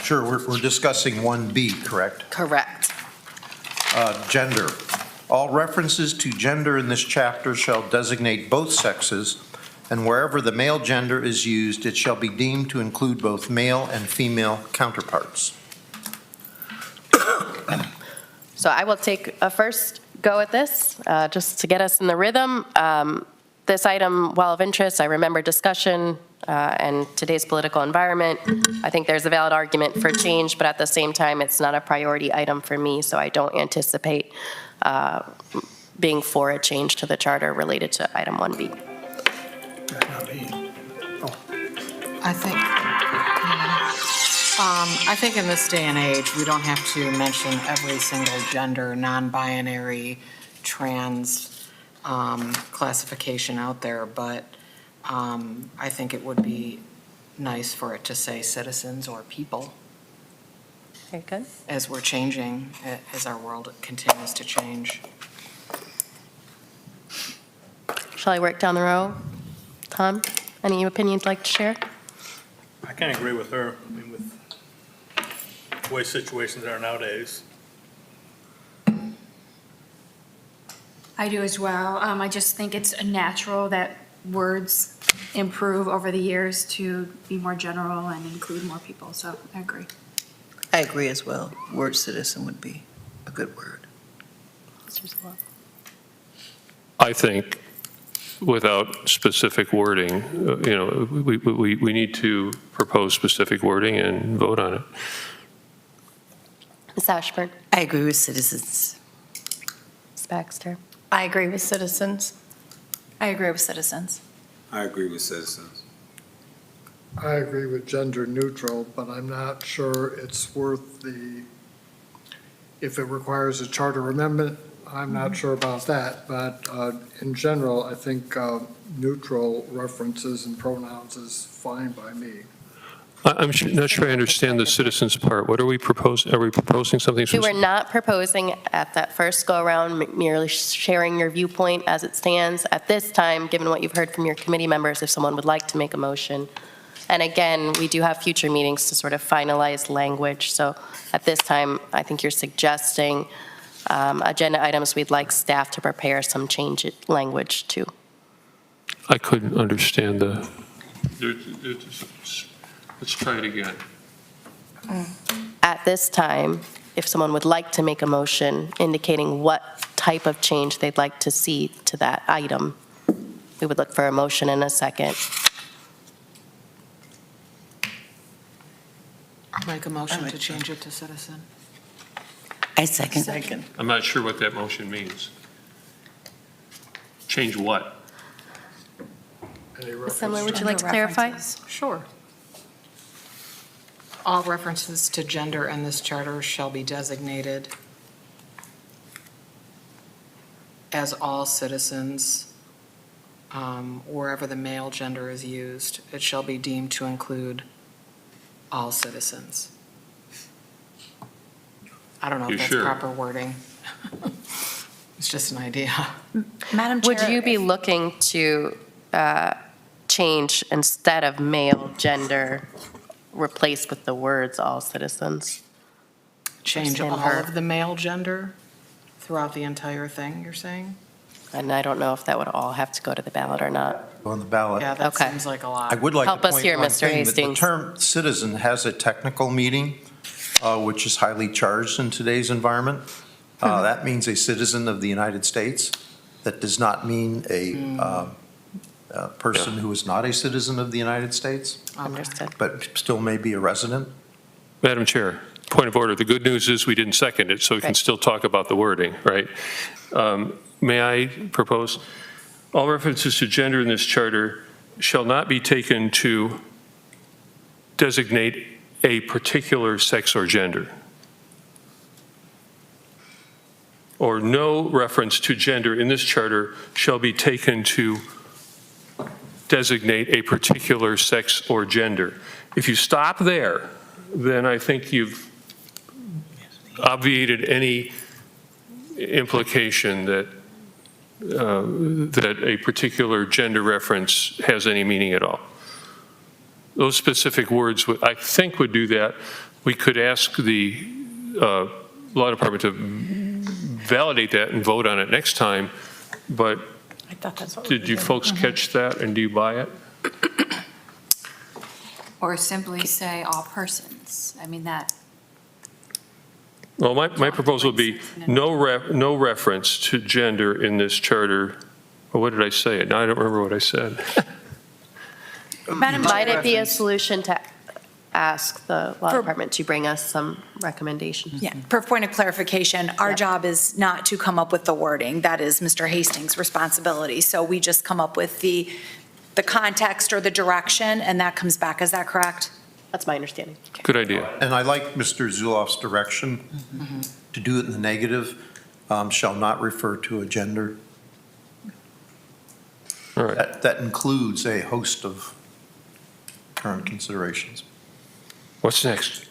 I: Sure, we're discussing 1B, correct?
A: Correct.
I: Gender. All references to gender in this chapter shall designate both sexes, and wherever the male gender is used, it shall be deemed to include both male and female counterparts.
A: So I will take a first go at this, just to get us in the rhythm. This item, while of interest, I remember discussion and today's political environment. I think there's a valid argument for change, but at the same time, it's not a priority item for me, so I don't anticipate being for a change to the charter related to item 1B.
N: I think in this day and age, we don't have to mention every single gender, non-binary, trans classification out there, but I think it would be nice for it to say citizens or people
A: Very good.
N: as we're changing, as our world continues to change.
A: Shall I work down the row? Tom, any opinions you'd like to share?
O: I can agree with her. I mean, with the way situations are nowadays.
P: I do as well. I just think it's natural that words improve over the years to be more general and include more people, so I agree.
L: I agree as well. Word citizen would be a good word.
J: I think without specific wording, we need to propose specific wording and vote on it.
A: Ms. Ashburn?
L: I agree with citizens.
A: Ms. Baxter?
H: I agree with citizens.
P: I agree with citizens.
M: I agree with citizens.
K: I agree with gender neutral, but I'm not sure it's worth if it requires a charter amendment, I'm not sure about that. But in general, I think neutral references and pronouns is fine by me.
J: Not sure I understand the citizens part. What are we proposing? Are we proposing something?
A: We were not proposing at that first go-around, merely sharing your viewpoint as it stands. At this time, given what you've heard from your committee members, if someone would like to make a motion. And again, we do have future meetings to sort of finalize language. So at this time, I think you're suggesting agenda items we'd like staff to prepare some change language to.
J: I couldn't understand let's try it again.
A: At this time, if someone would like to make a motion indicating what type of change they'd like to see to that item, we would look for a motion in a second.
N: Make a motion to change it to citizen.
L: I second.
J: I'm not sure what that motion means. Change what?
A: Ms. Semler, would you like to clarify?
N: Sure. All references to gender in this charter shall be designated as all citizens, wherever the male gender is used. It shall be deemed to include all citizens. I don't know
J: You
N: if that's
J: sure?
N: proper wording. It's just an idea.
P: Madam Chair.
A: Would you be looking to change instead of male gender, replace with the words all citizens?
N: Change
A: Him,
N: all
A: her.
N: of the male gender throughout the entire thing, you're saying?
A: And I don't know if that would all have to go to the ballot or not.
I: On the ballot.
N: Yeah, that
A: Okay.
N: seems like a
I: I
N: lot.
I: would like to
A: Help us
I: point
A: here,
I: one
A: Mr.
I: thing, that the
A: Hastings.
I: term citizen has a technical meaning, which is highly charged in today's environment. That means a citizen of the United States. That does not mean a person who is not a citizen of the United States,
A: Understood.
I: but still may be a resident.
J: Madam Chair, point of order. The good news is we didn't second it, so we can
A: Right.
J: still talk about the wording, right? May I propose? All references to gender in this charter shall not be taken to designate a particular sex or gender. Or no reference to gender in this charter shall be taken to designate a particular sex or gender. If you stop there, then I think you've obviated any implication that that a particular gender reference has any meaning at all. Those specific words, I think, would do that. We could ask the law department to validate that and vote on it next time, but
H: I thought that's what
J: did you folks catch that, and do you buy it?
P: Or simply say all persons. I mean, that,
J: Well, my proposal would be no reference to gender in this charter. Or what did I say? Now I don't remember what I said.
P: Madam
A: Might
P: Chair.
A: it be a solution to ask the law department to bring us some recommendations?
Q: Yeah, for point of clarification, our
A: Yeah.
Q: job is not to come up with the wording. That is Mr. Hastings' responsibility. So we just come up with the context or the direction, and that comes back. Is that correct?
A: That's my understanding.
J: Good idea.
I: And I like Mr. Zuloff's direction to do it in the negative, shall not refer to a gender.
J: All right.
I: That includes a host of current considerations.
J: What's next?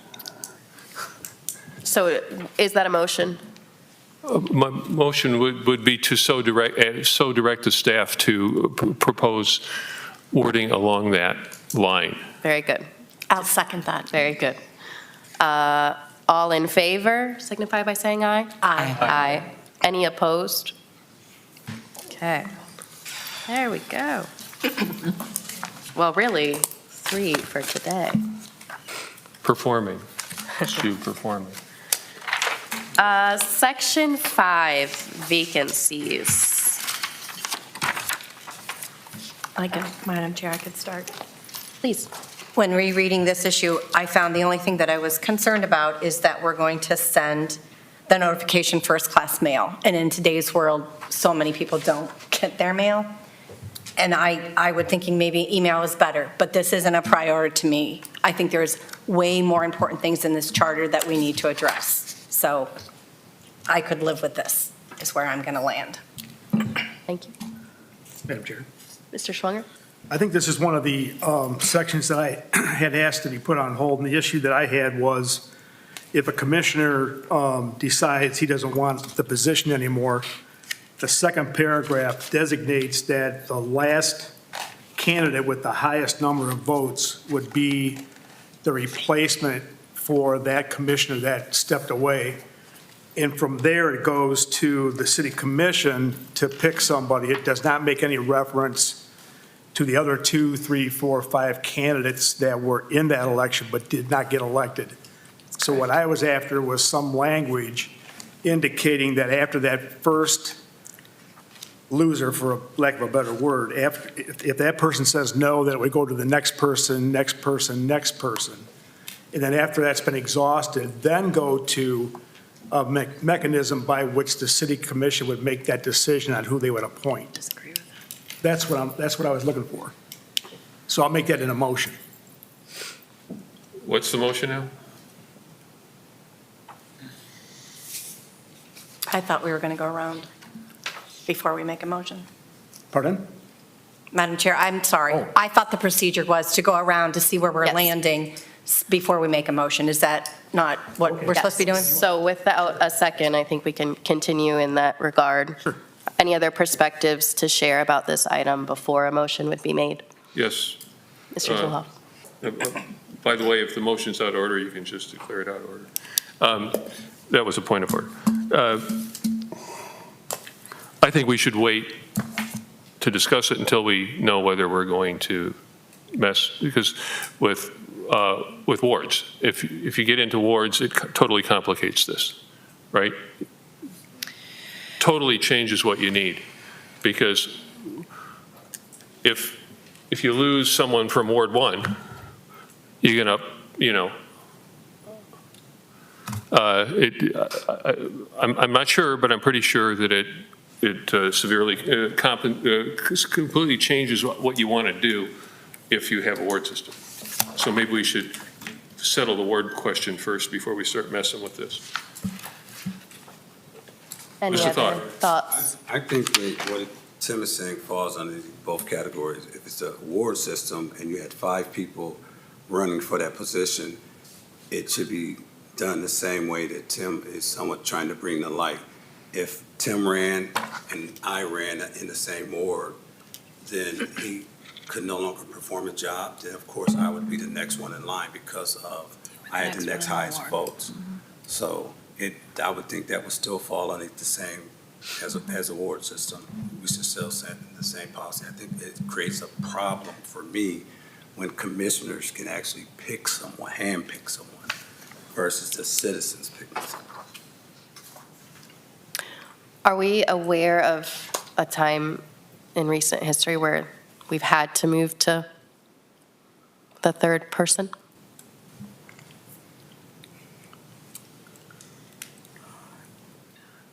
A: So is that a motion?
J: My motion would be to so direct the staff to propose wording along that line.
A: Very good.
H: I'll second that.
A: Very good. All in favor, signify by saying aye.
H: Aye.
A: Aye. Any opposed? Okay. There we go. Well, really, 3 for today.
J: Performing. To performing.
A: Section 5, vacancies.
H: Madam Chair, I could start.
A: Please.
H: When rereading this issue, I found the only thing that I was concerned about is that we're going to send the notification first-class mail. And in today's world, so many people don't get their mail. And I would thinking maybe email is better, but this isn't a priority to me. I think there's way more important things in this charter that we need to address. So I could live with this, is where I'm going to land.
A: Thank you.
C: Madam Chair.
A: Mr. Schwanger?
C: I think this is one of the sections that I had asked to be put on hold, and the issue that I had was if a commissioner decides he doesn't want the position anymore, the second paragraph designates that the last candidate with the highest number of votes would be the replacement for that commissioner that stepped away. And from there, it goes to the city commission to pick somebody. It does not make any reference to the other 2, 3, 4, 5 candidates that were in that election but did not get elected. So what I was after was some language indicating that after that first loser, for lack of a better word, if that person says no, then it would go to the next person, next person, next person. And then after that's been exhausted, then go to a mechanism by which the city commission would make that decision on who they would appoint. That's what I was looking for. So I'll make that in a motion.
J: What's the motion now?
H: I thought we were going to go around before we make a motion.
C: Pardon?
H: Madam Chair, I'm sorry.
C: Oh.
H: I thought the procedure was to go around to see where we're
A: Yes.
H: landing before we make a motion. Is that not what we're supposed to be doing?
A: So without a second, I think we can continue in that regard.
C: Sure.
A: Any other perspectives to share about this item before a motion would be made?
J: Yes.
A: Mr. Zulhoff?
J: By the way, if the motion's out of order, you can just declare it out of order. That was a point of order. I think we should wait to discuss it until we know whether we're going to mess, because with wards, if you get into wards, it totally complicates this, right? Totally changes what you need, because if you lose someone from Ward 1, you're going to, I'm not sure, but I'm pretty sure that it severely, completely changes what you want to do if you have a ward system. So maybe we should settle the ward question first before we start messing with this.
A: Any
J: What's the
A: other
J: thought?
A: thoughts?
M: I think that what Tim is saying falls under both categories. If it's a ward system and you had 5 people running for that position, it should be done the same way that Tim is somewhat trying to bring to light. If Tim ran and I ran in the same ward, then he could no longer perform a job. Then, of course, I would be the next one in line because of I had the next highest votes. So I would think that would still fall under the same as a ward system. We should still set the same policy. I think it creates a problem for me when commissioners can actually pick someone, handpick someone, versus the citizens picking someone.
A: Are we aware of a time in recent history where we've had to move to the third person?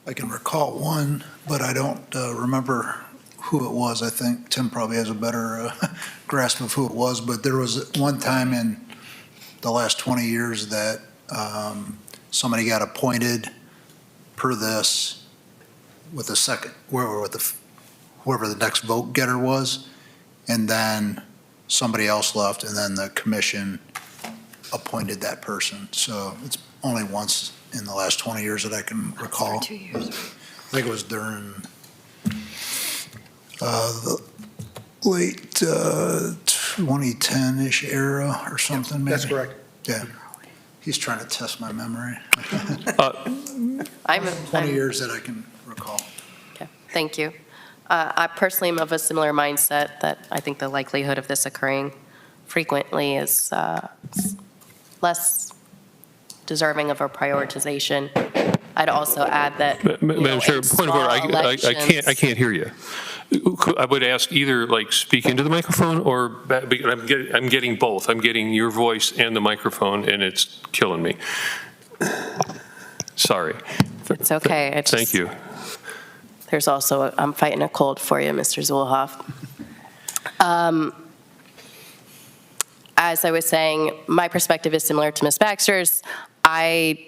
R: I can recall one, but I don't remember who it was. I think Tim probably has a better grasp of who it was, but there was one time in the last 20 years that somebody got appointed per this with the second, whoever the next vote getter was, and then somebody else left, and then the commission appointed that person. So it's only once in the last 20 years that I can recall.
H: 2 years.
R: I think it was during the late 2010-ish era or something, maybe.
C: That's correct.
R: Yeah. He's trying to test my memory.
A: I'm
R: 20 years that I can recall.
A: Okay, thank you. I personally am of a similar mindset that I think the likelihood of this occurring frequently is less deserving of a prioritization. I'd also add that,
J: Madam Chair, point of order, I can't hear you. I would ask either like speak into the microphone or I'm getting both. I'm getting your voice and the microphone, and it's killing me. Sorry.
A: It's okay.
J: Thank you.
A: There's also, I'm fighting a cold for you, Mr. Zulhoff. As I was saying, my perspective is similar to Ms. Baxter's. I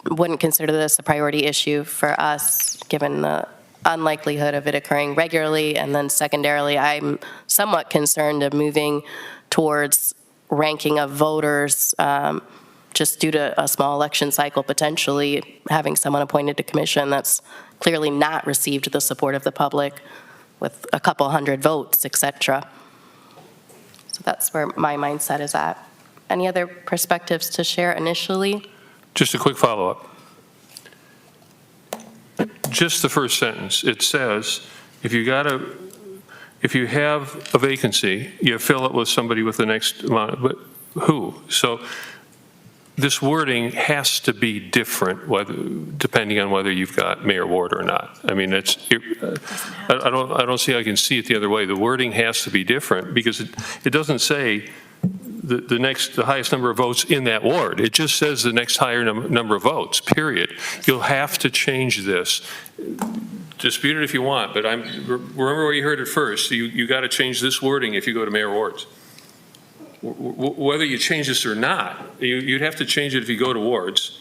A: wouldn't consider this a priority issue for us, given the unlikelihood of it occurring regularly. And then secondarily, I'm somewhat concerned of moving towards ranking of voters just due to a small election cycle, potentially having someone appointed to commission that's clearly not received the support of the public with a couple hundred votes, et cetera. So that's where my mindset is at. Any other perspectives to share initially?
J: Just a quick follow-up. Just the first sentence, it says, if you have a vacancy, you fill it with somebody with the next amount, but who? So this wording has to be different, depending on whether you've got mayor ward or not. I mean, I don't see how I can see it the other way. The wording has to be different because it doesn't say the highest number of votes in that ward. It just says the next higher number of votes, period. You'll have to change this. Dispute it if you want, but remember where you heard it first. You got to change this wording if you go to mayor wards. Whether you change this or not, you'd have to change it if you go to wards,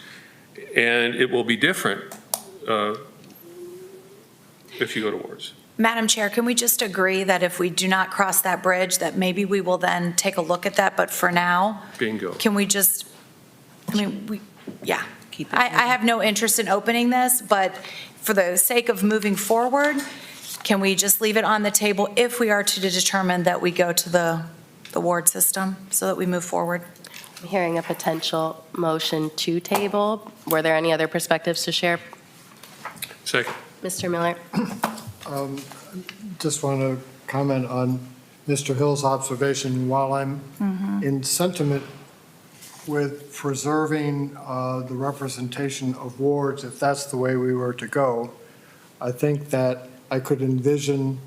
J: and it will be different if you go to wards.
Q: Madam Chair, can we just agree that if we do not cross that bridge, that maybe we will then take a look at that, but for now,
J: Bingo.
Q: can we just, yeah. I have no interest in opening this, but for the sake of moving forward, can we just leave it on the table if we are to determine that we go to the ward system so that we move forward?
A: I'm hearing a potential motion to table. Were there any other perspectives to share?
J: Second.
A: Mr. Miller?
K: Just want to comment on Mr. Hill's observation. While I'm in sentiment with preserving the representation of wards, if that's the way we were to go, I think that I could envision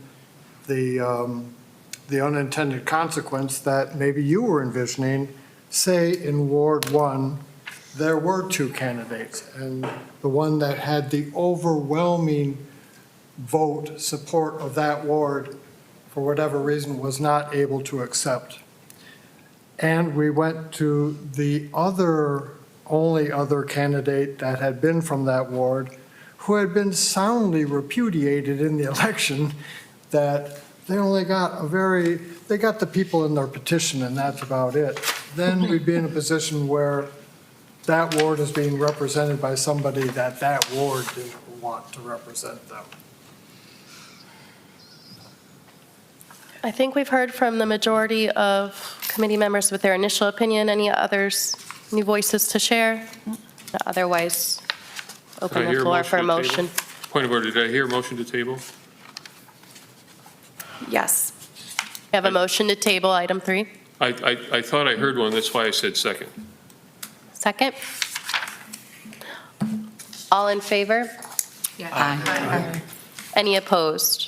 K: the unintended consequence that maybe you were envisioning. Say in Ward 1, there were 2 candidates, and the one that had the overwhelming vote support of that ward, for whatever reason, was not able to accept. And we went to the only other candidate that had been from that ward, who had been soundly repudiated in the election, that they only got they got the people in their petition and that's about it. Then we'd be in a position where that ward is being represented by somebody that ward didn't want to represent them.
A: I think we've heard from the majority of committee members with their initial opinion. Any others, new voices to share? Otherwise, open the floor for a motion.
J: Point of order, did I hear a motion to table?
Q: Yes.
A: We have a motion to table item 3.
J: I thought I heard one, that's why I said second.
A: Second? All in favor?
L: Aye.
A: Any opposed?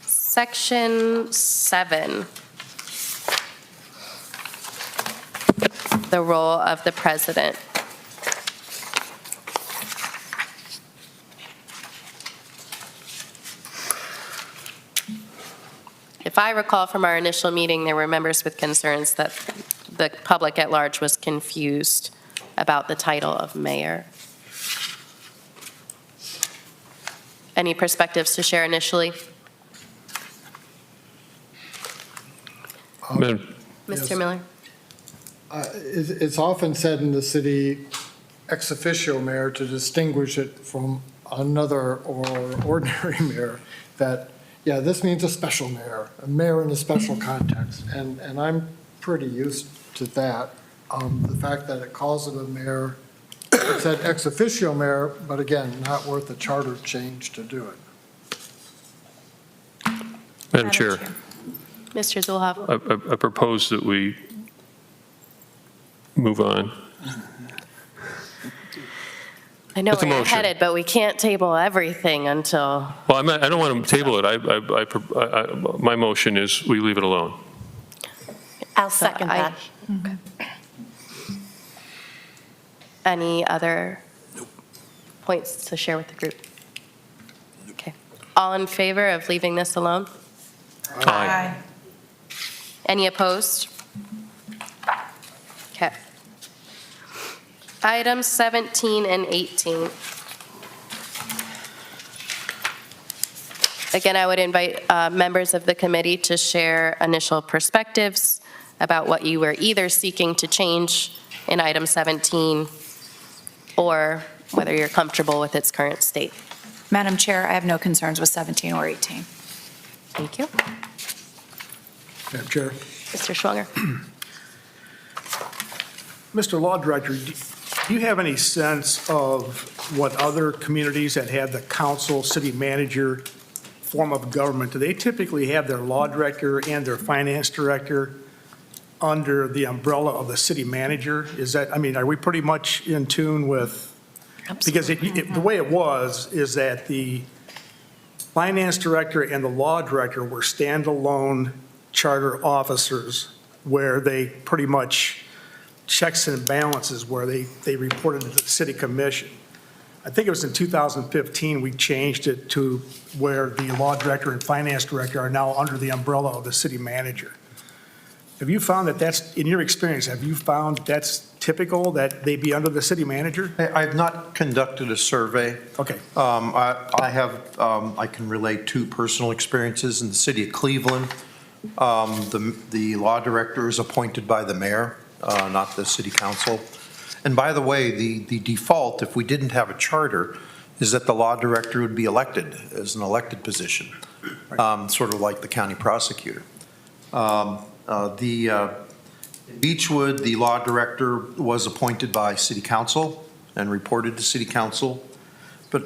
A: Section 7. The role of the president. If I recall from our initial meeting, there were members with concerns that the public at large was confused about the title of mayor. Any perspectives to share initially? Mr. Miller?
K: It's often said in the city ex officio mayor to distinguish it from another or ordinary mayor, that, yeah, this means a special mayor, a mayor in a special context. And I'm pretty used to that. The fact that it calls it a mayor, it said ex officio mayor, but again, not worth a charter change to do it.
J: Madam Chair.
A: Mr. Zulhoff?
J: I propose that we move on.
A: I know
J: It's a
A: where you're
J: motion.
A: headed, but we can't table everything until,
J: Well, I don't want to table it. My motion is we leave it alone.
H: I'll second that.
A: any other points to share with the group? Okay. All in favor of leaving this alone?
J: Aye.
A: Any opposed? Okay. Items 17 and 18. Again, I would invite members of the committee to share initial perspectives about what you were either seeking to change in item 17 or whether you're comfortable with its current state.
Q: Madam Chair, I have no concerns with 17 or 18.
A: Thank you.
C: Madam Chair.
A: Mr. Schwanger.
C: Mr. Law Director, do you have any sense of what other communities that have the council, city manager form of government, do they typically have their law director and their finance director under the umbrella of the city manager? Is that, I mean, are we pretty much in tune with? Because the way it was is that the finance director and the law director were standalone charter officers where they pretty much checks and balances where they reported to the city commission. I think it was in 2015, we changed it to where the law director and finance director are now under the umbrella of the city manager. Have you found that that's, in your experience, have you found that's typical that they be under the city manager?
I: I have not conducted a survey.
C: Okay.
I: I can relate two personal experiences in the city of Cleveland. The law director is appointed by the mayor, not the city council. And by the way, the default, if we didn't have a charter, is that the law director would be elected as an elected position, sort of like the county prosecutor. Beechwood, the law director was appointed by city council and reported to city council. But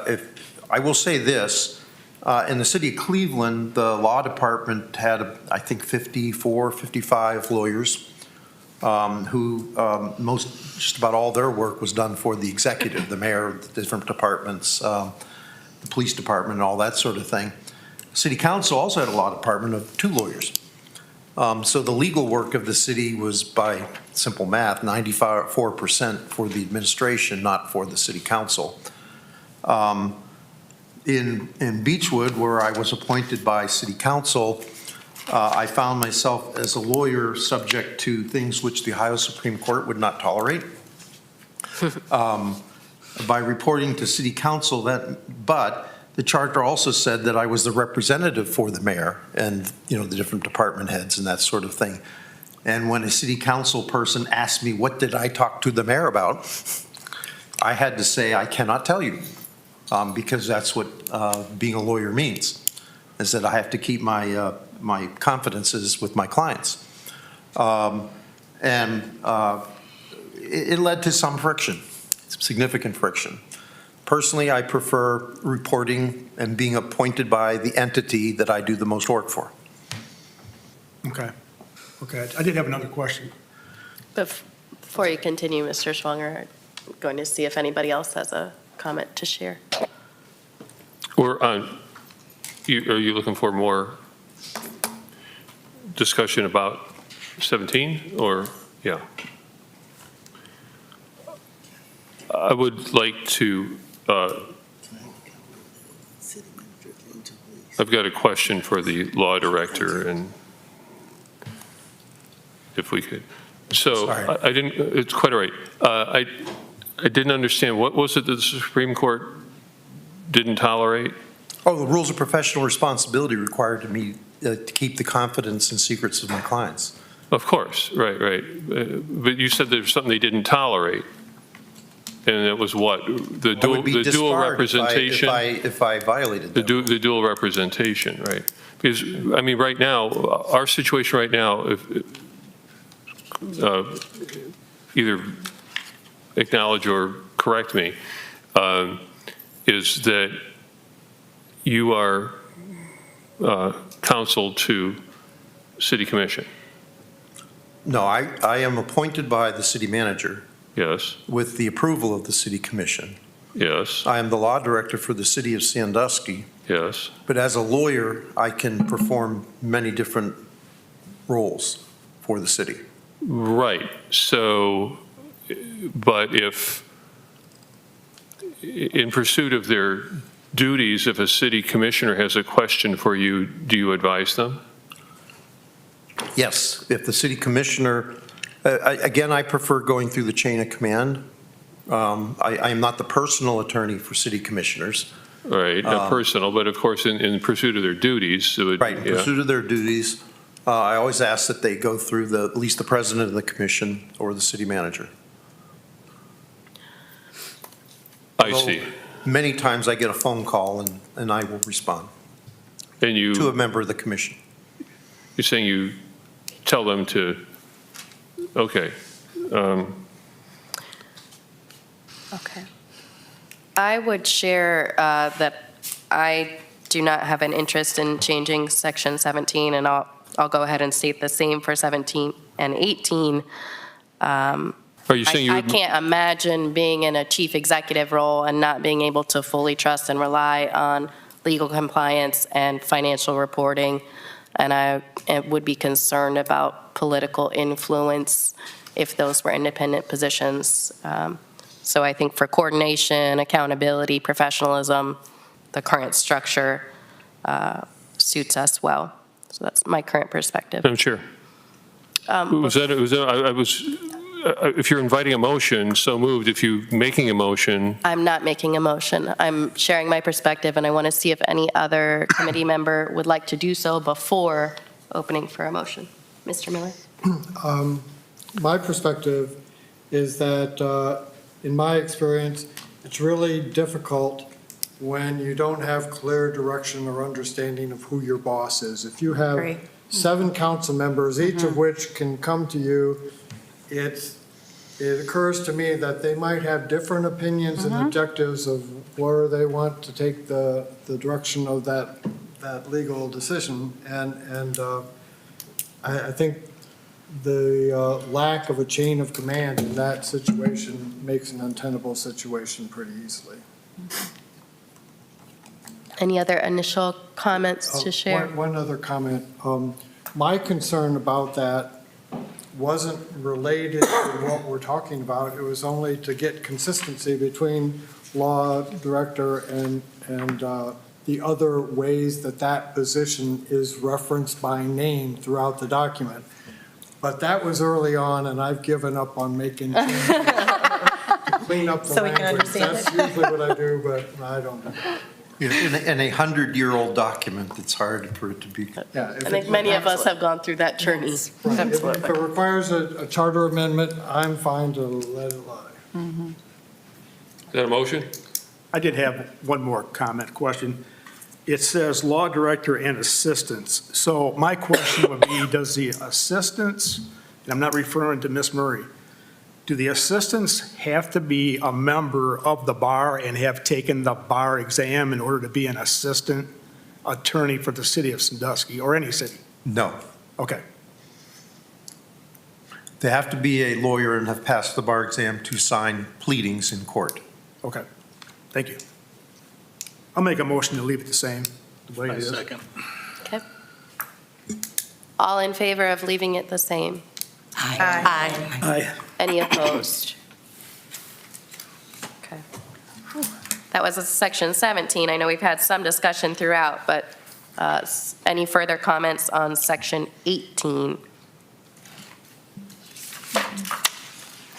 I: if I will say this, in the city of Cleveland, the law department had, I think, 54, 55 lawyers who just about all their work was done for the executive, the mayor, the different departments, the police department, and all that sort of thing. City council also had a law department of 2 lawyers. So the legal work of the city was, by simple math, 94% for the administration, not for the city council. In Beechwood, where I was appointed by city council, I found myself as a lawyer subject to things which the Ohio Supreme Court would not tolerate. By reporting to city council, but the charter also said that I was the representative for the mayor and, the different department heads and that sort of thing. And when a city council person asked me, what did I talk to the mayor about? I had to say, I cannot tell you, because that's what being a lawyer means, is that I have to keep my confidences with my clients. It led to some friction, significant friction. Personally, I prefer reporting and being appointed by the entity that I do the most work for.
C: Okay. I did have another question.
A: Before you continue, Mr. Schwanger, I'm going to see if anybody else has a comment to share.
J: Or are you looking for more discussion about 17 or, yeah? I would like to, I've got a question for the law director, and if we could. So I didn't, it's quite all right. I didn't understand, what was it that the Supreme Court didn't tolerate?
I: Oh, the rules of professional responsibility required me to keep the confidence and secrets of my clients.
J: Of course, right. But you said there's something they didn't tolerate. And it was what? The dual representation?
I: If I violated them.
J: The dual representation, right? Because, I mean, right now, our situation right now, either acknowledge or correct me, is that you are counsel to city commission.
I: No, I am appointed by the city manager.
J: Yes.
I: With the approval of the city commission.
J: Yes.
I: I am the law director for the city of Sandusky.
J: Yes.
I: But as a lawyer, I can perform many different roles for the city.
J: Right. So, but if, in pursuit of their duties, if a city commissioner has a question for you, do you advise them?
I: Yes, if the city commissioner, again, I prefer going through the chain of command. I am not the personal attorney for city commissioners.
J: Right, not personal, but of course, in pursuit of their duties, it would.
I: Right, in
J: yeah.
I: pursuit of their duties, I always ask that they go through at least the president of the commission or the city manager.
J: I see.
I: Many times I get a phone call and I will respond
J: And you.
I: to a member of the commission.
J: You're saying you tell them to, okay.
A: Okay. I would share that I do not have an interest in changing Section 17, and I'll go ahead and state the same for 17 and 18.
J: Are you saying you
A: I
J: would?
A: can't imagine being in a chief executive role and not being able to fully trust and rely on legal compliance and financial reporting. And I would be concerned about political influence if those were independent positions. So I think for coordination, accountability, professionalism, the current structure suits us well. So that's my current perspective.
J: I'm sure. If you're inviting a motion, so moved. If you're making a motion,
A: I'm not making a motion. I'm sharing my perspective, and I want to see if any other committee member would like to do so before opening for a motion. Mr. Miller?
K: My perspective is that, in my experience, it's really difficult when you don't have clear direction or understanding of who your boss is. If you have
H: Agree.
K: 7 council members, each of which can come to you, it occurs to me that they might have different opinions and objectives of where they want to take the direction of that legal decision. And I think the lack of a chain of command in that situation makes an untenable situation pretty easily.
A: Any other initial comments to share?
K: One other comment. My concern about that wasn't related to what we're talking about. It was only to get consistency between law director and the other ways that position is referenced by name throughout the document. But that was early on, and I've given up on making changes to clean up the
H: So we can
K: language.
H: understand
K: That's
H: it.
K: usually what I do, but I don't do that.
I: In a 100-year-old document, it's hard for it to be.
K: Yeah,
A: I think many of us have gone through that journey.
K: If it
A: Absolutely.
K: requires a charter amendment, I'm fine to let it lie.
J: is that a motion?
C: I did have one more comment, question. It says law director and assistants. So my question would be, does the assistants, and I'm not referring to Ms. Murray, do the assistants have to be a member of the bar and have taken the bar exam in order to be an assistant attorney for the city of Sandusky or any city?
I: No.
C: Okay.
I: They have to be a lawyer and have passed the bar exam to sign pleadings in court.
C: Okay. Thank you. I'll make a motion to leave it the same, the way it is.
O: Second.
A: Okay. All in favor of leaving it the same?
H: Aye.
C: Aye.
A: Any opposed? Okay. That was section 17. I know we've had some discussion throughout, but any further comments on section 18?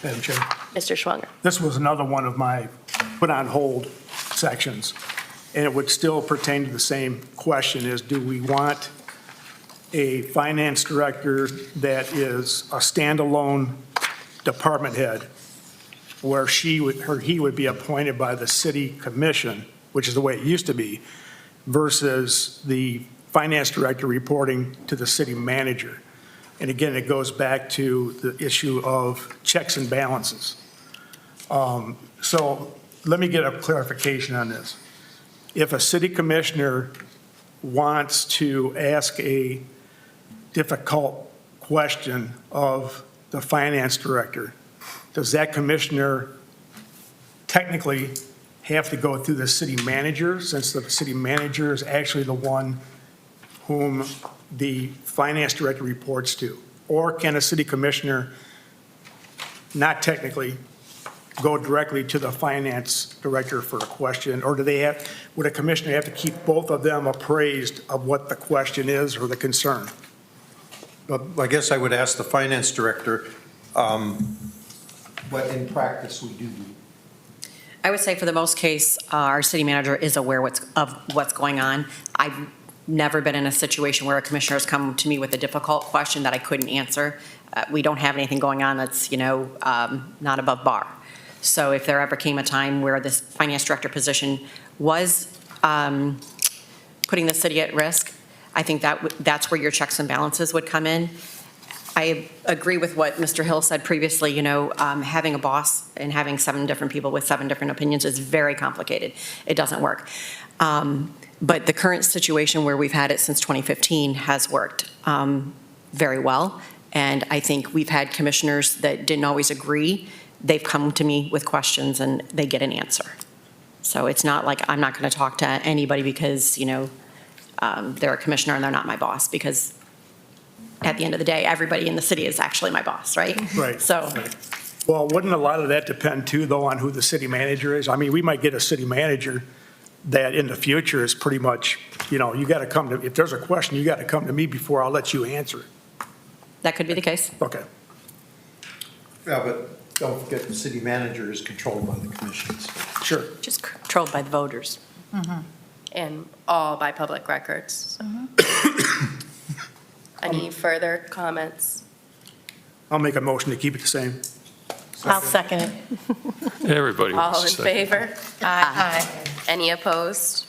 C: Madam Chair.
A: Mr. Schwanger?
C: This was another one of my put on hold sections, and it would still pertain to the same question is, do we want a finance director that is a standalone department head where he would be appointed by the city commission, which is the way it used to be, versus the finance director reporting to the city manager? And again, it goes back to the issue of checks and balances. So let me get a clarification on this. If a city commissioner wants to ask a difficult question of the finance director, does that commissioner technically have to go through the city manager, since the city manager is actually the one whom the finance director reports to? Or can a city commissioner not technically go directly to the finance director for a question? Or would a commissioner have to keep both of them appraised of what the question is or the concern?
I: I guess I would ask the finance director what in practice we do.
G: I would say for the most case, our city manager is aware of what's going on. I've never been in a situation where a commissioner has come to me with a difficult question that I couldn't answer. We don't have anything going on that's, not above bar. So if there ever came a time where this finance director position was putting the city at risk, I think that's where your checks and balances would come in. I agree with what Mr. Hill said previously, having a boss and having 7 different people with 7 different opinions is very complicated. It doesn't work. But the current situation where we've had it since 2015 has worked very well. And I think we've had commissioners that didn't always agree. They've come to me with questions and they get an answer. So it's not like I'm not going to talk to anybody because, they're a commissioner and they're not my boss, because at the end of the day, everybody in the city is actually my boss, right?
C: Right.
G: So,
C: Well, wouldn't a lot of that depend too, though, on who the city manager is? I mean, we might get a city manager that in the future is pretty much, you got to come to, if there's a question, you got to come to me before I'll let you answer it.
G: that could be the case.
C: Okay.
I: Yeah, but don't forget the city manager is controlled by the commissions.
C: Sure.
G: Just controlled by the voters.
A: And all by public records. Any further comments?
C: I'll make a motion to keep it the same.
H: I'll second it.
J: Everybody
A: All
J: wants
A: in
J: to say.
A: favor?
H: Aye.
A: Any opposed?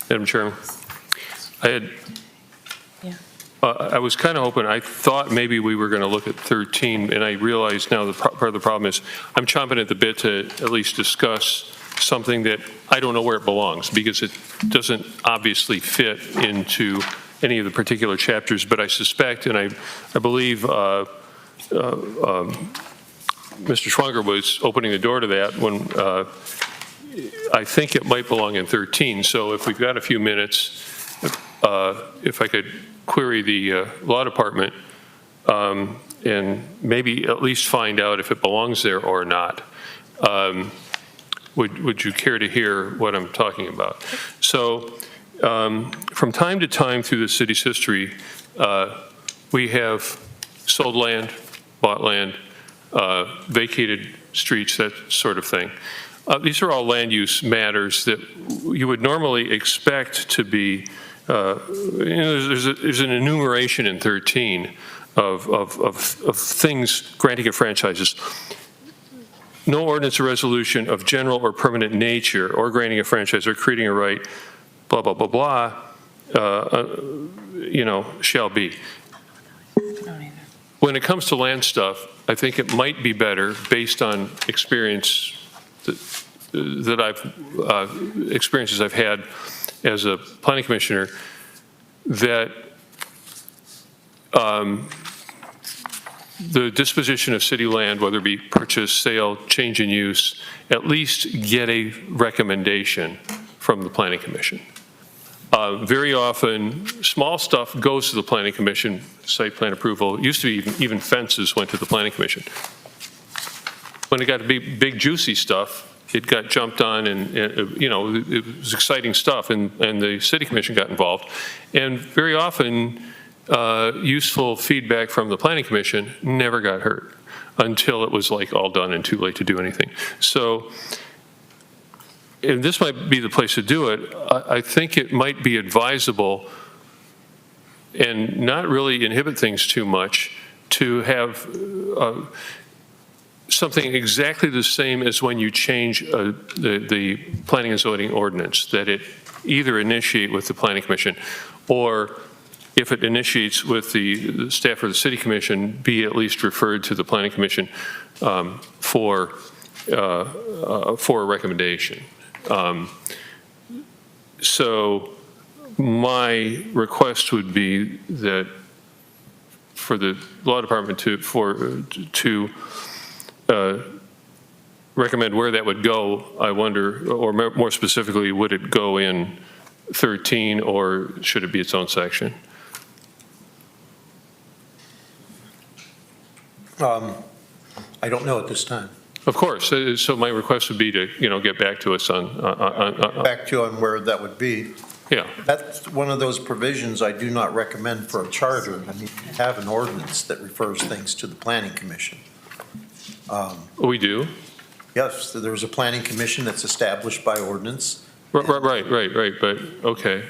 J: Madam Chairman,
H: Yeah.
J: I was kind of hoping, I thought maybe we were going to look at 13, and I realize now part of the problem is I'm chomping at the bit to at least discuss something that I don't know where it belongs, because it doesn't obviously fit into any of the particular chapters, but I suspect, and I believe Mr. Schwanger was opening the door to that when I think it might belong in 13. So if we've got a few minutes, if I could query the law department and maybe at least find out if it belongs there or not. Would you care to hear what I'm talking about? So from time to time through the city's history, we have sold land, bought land, vacated streets, that sort of thing. These are all land use matters that you would normally expect to be, there's an enumeration in 13 of things granting of franchises. No ordinance or resolution of general or permanent nature or granting a franchise or creating a right, blah, blah, blah, blah, shall be. When it comes to land stuff, I think it might be better, based on experience experiences I've had as a planning commissioner, that the disposition of city land, whether it be purchase, sale, change in use, at least get a recommendation from the planning commission. Very often, small stuff goes to the planning commission, site plan approval. It used to be even fences went to the planning commission. When it got to be big juicy stuff, it got jumped on, and it was exciting stuff, and the city commission got involved. And very often, useful feedback from the planning commission never got heard until it was like all done and too late to do anything. So, and this might be the place to do it. I think it might be advisable and not really inhibit things too much to have something exactly the same as when you change the planning and zoning ordinance, that it either initiate with the planning commission, or if it initiates with the staff or the city commission, be at least referred to the planning commission for a recommendation. So my request would be that for the law department to recommend where that would go. I wonder, or more specifically, would it go in 13, or should it be its own section?
I: I don't know at this time.
J: Of course. So my request would be to, get back to us on.
I: Back to you on where that would be.
J: Yeah.
I: That's one of those provisions I do not recommend for a charter. I mean, you have an ordinance that refers things to the planning commission.
J: We do?
I: Yes, there's a planning commission that's established by ordinance,
J: Right, but, okay.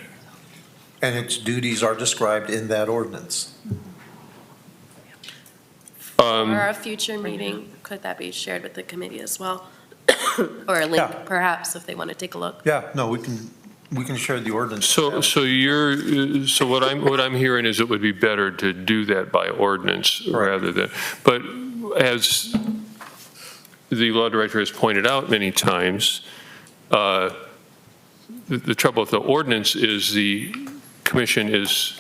I: and its duties are described in that ordinance.
A: For a future meeting, could that be shared with the committee as well? Or a link,
I: Yeah.
A: perhaps, if they want to take a look?
I: Yeah, no, we can share the ordinance.
J: So what I'm hearing is it would be better to do that by ordinance rather than, but as the law director has pointed out many times, the trouble with the ordinance is the commission is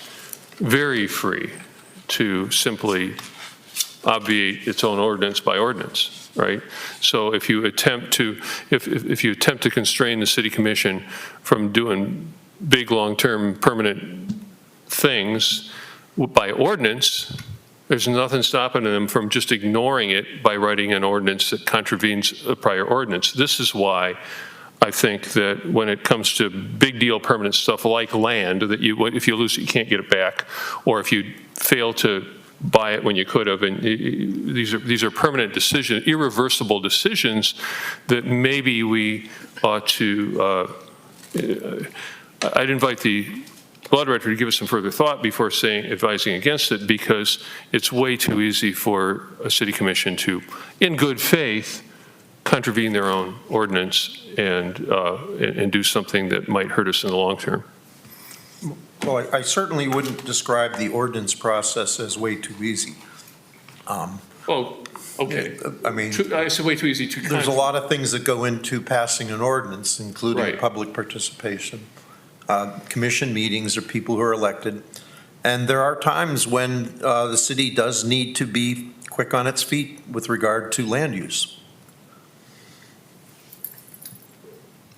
J: very free to simply obviate its own ordinance by ordinance, right? So if you attempt to, if you attempt to constrain the city commission from doing big, long-term, permanent things by ordinance, there's nothing stopping them from just ignoring it by writing an ordinance that contravenes a prior ordinance. This is why I think that when it comes to big deal permanent stuff like land, that if you lose it, you can't get it back, or if you fail to buy it when you could have, and these are permanent decisions, irreversible decisions that maybe we ought to, I'd invite the law director to give us some further thought before advising against it, because it's way too easy for a city commission to, in good faith, contravene their own ordinance and do something that might hurt us in the long term.
I: Well, I certainly wouldn't describe the ordinance process as way too easy.
J: Oh, okay.
I: I mean,
J: I said way too easy to.
I: There's a lot of things that go into passing an ordinance, including
J: Right.
I: public participation. Commission meetings are people who are elected. And there are times when the city does need to be quick on its feet with regard to land use.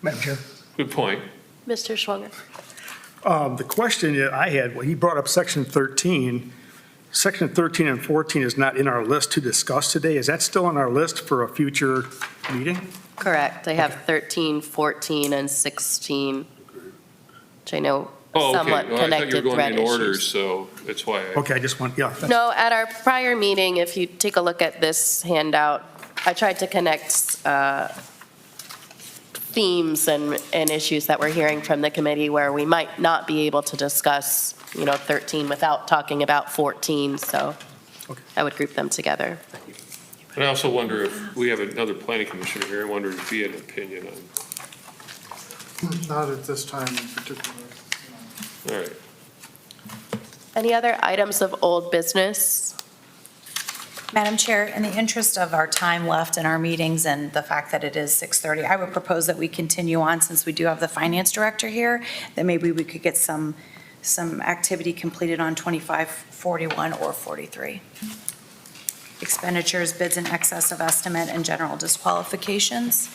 C: Madam Chair?
J: Good point.
A: Mr. Schwanger?
C: The question that I had, well, he brought up section 13. Section 13 and 14 is not in our list to discuss today. Is that still on our list for a future meeting?
A: Correct. I have 13, 14, and 16, which I know
J: Oh, okay.
A: somewhat
J: Well, I thought you were
A: connected
J: going
A: thread
J: in order,
A: issues.
J: so that's why.
C: Okay, I just want, yeah.
A: No, at our prior meeting, if you take a look at this handout, I tried to connect themes and issues that we're hearing from the committee where we might not be able to discuss, 13 without talking about 14, so I would group them together.
J: And I also wonder if we have another planning commissioner here. I wonder if he had an opinion on.
K: Not at this time in particular.
J: All right.
A: Any other items of old business?
Q: Madam Chair, in the interest of our time left in our meetings and the fact that it is 6:30, I would propose that we continue on, since we do have the finance director here, that maybe we could get some activity completed on 25, 41, or 43. Expenditures, bids in excess of estimate, and general disqualifications.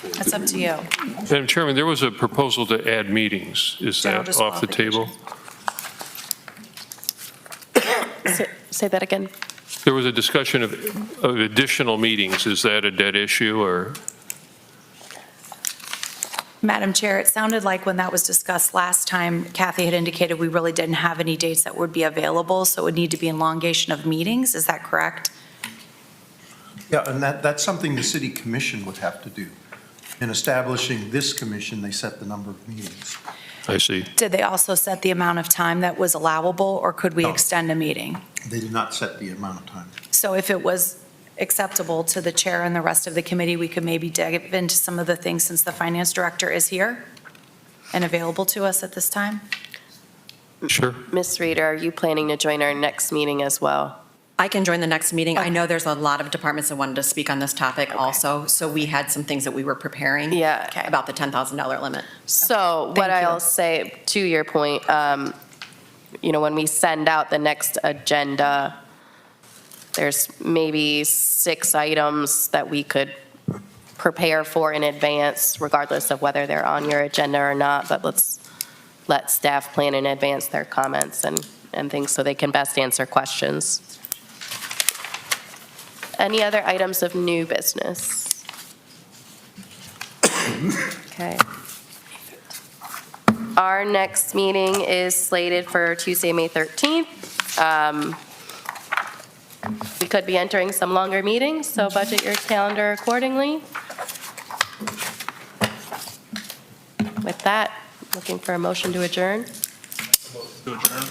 Q: That's up to you.
J: Madam Chairman, there was a proposal to add meetings. Is
Q: General
J: that off the table?
A: Say that again.
J: There was a discussion of additional meetings. Is that a dead issue, or?
Q: Madam Chair, it sounded like when that was discussed last time, Kathy had indicated we really didn't have any dates that would be available, so it would need to be elongation of meetings. Is that correct?
I: Yeah, and that's something the city commission would have to do. In establishing this commission, they set the number of meetings.
J: I see.
Q: Did they also set the amount of time that was allowable, or could we
I: No.
Q: extend a meeting?
I: They did not set the amount of time.
Q: So if it was acceptable to the chair and the rest of the committee, we could maybe dive into some of the things, since the finance director is here and available to us at this time?
J: Sure.
A: Ms. Reeder, are you planning to join our next meeting as well?
G: I can join the next meeting. I know there's a lot of departments that wanted to speak on this topic also, so we had some things that we were preparing about the $10,000 limit.
A: So what
G: Thank you.
A: I'll say, to your point, when we send out the next agenda, there's maybe 6 items that we could prepare for in advance, regardless of whether they're on your agenda or not, but let's let staff plan in advance their comments and things so they can best answer questions. Any other items of new business? Okay. Our next meeting is slated for Tuesday, May 13th. We could be entering some longer meetings, so budget your calendar accordingly. With that, looking for a motion to adjourn.
O: To adjourn.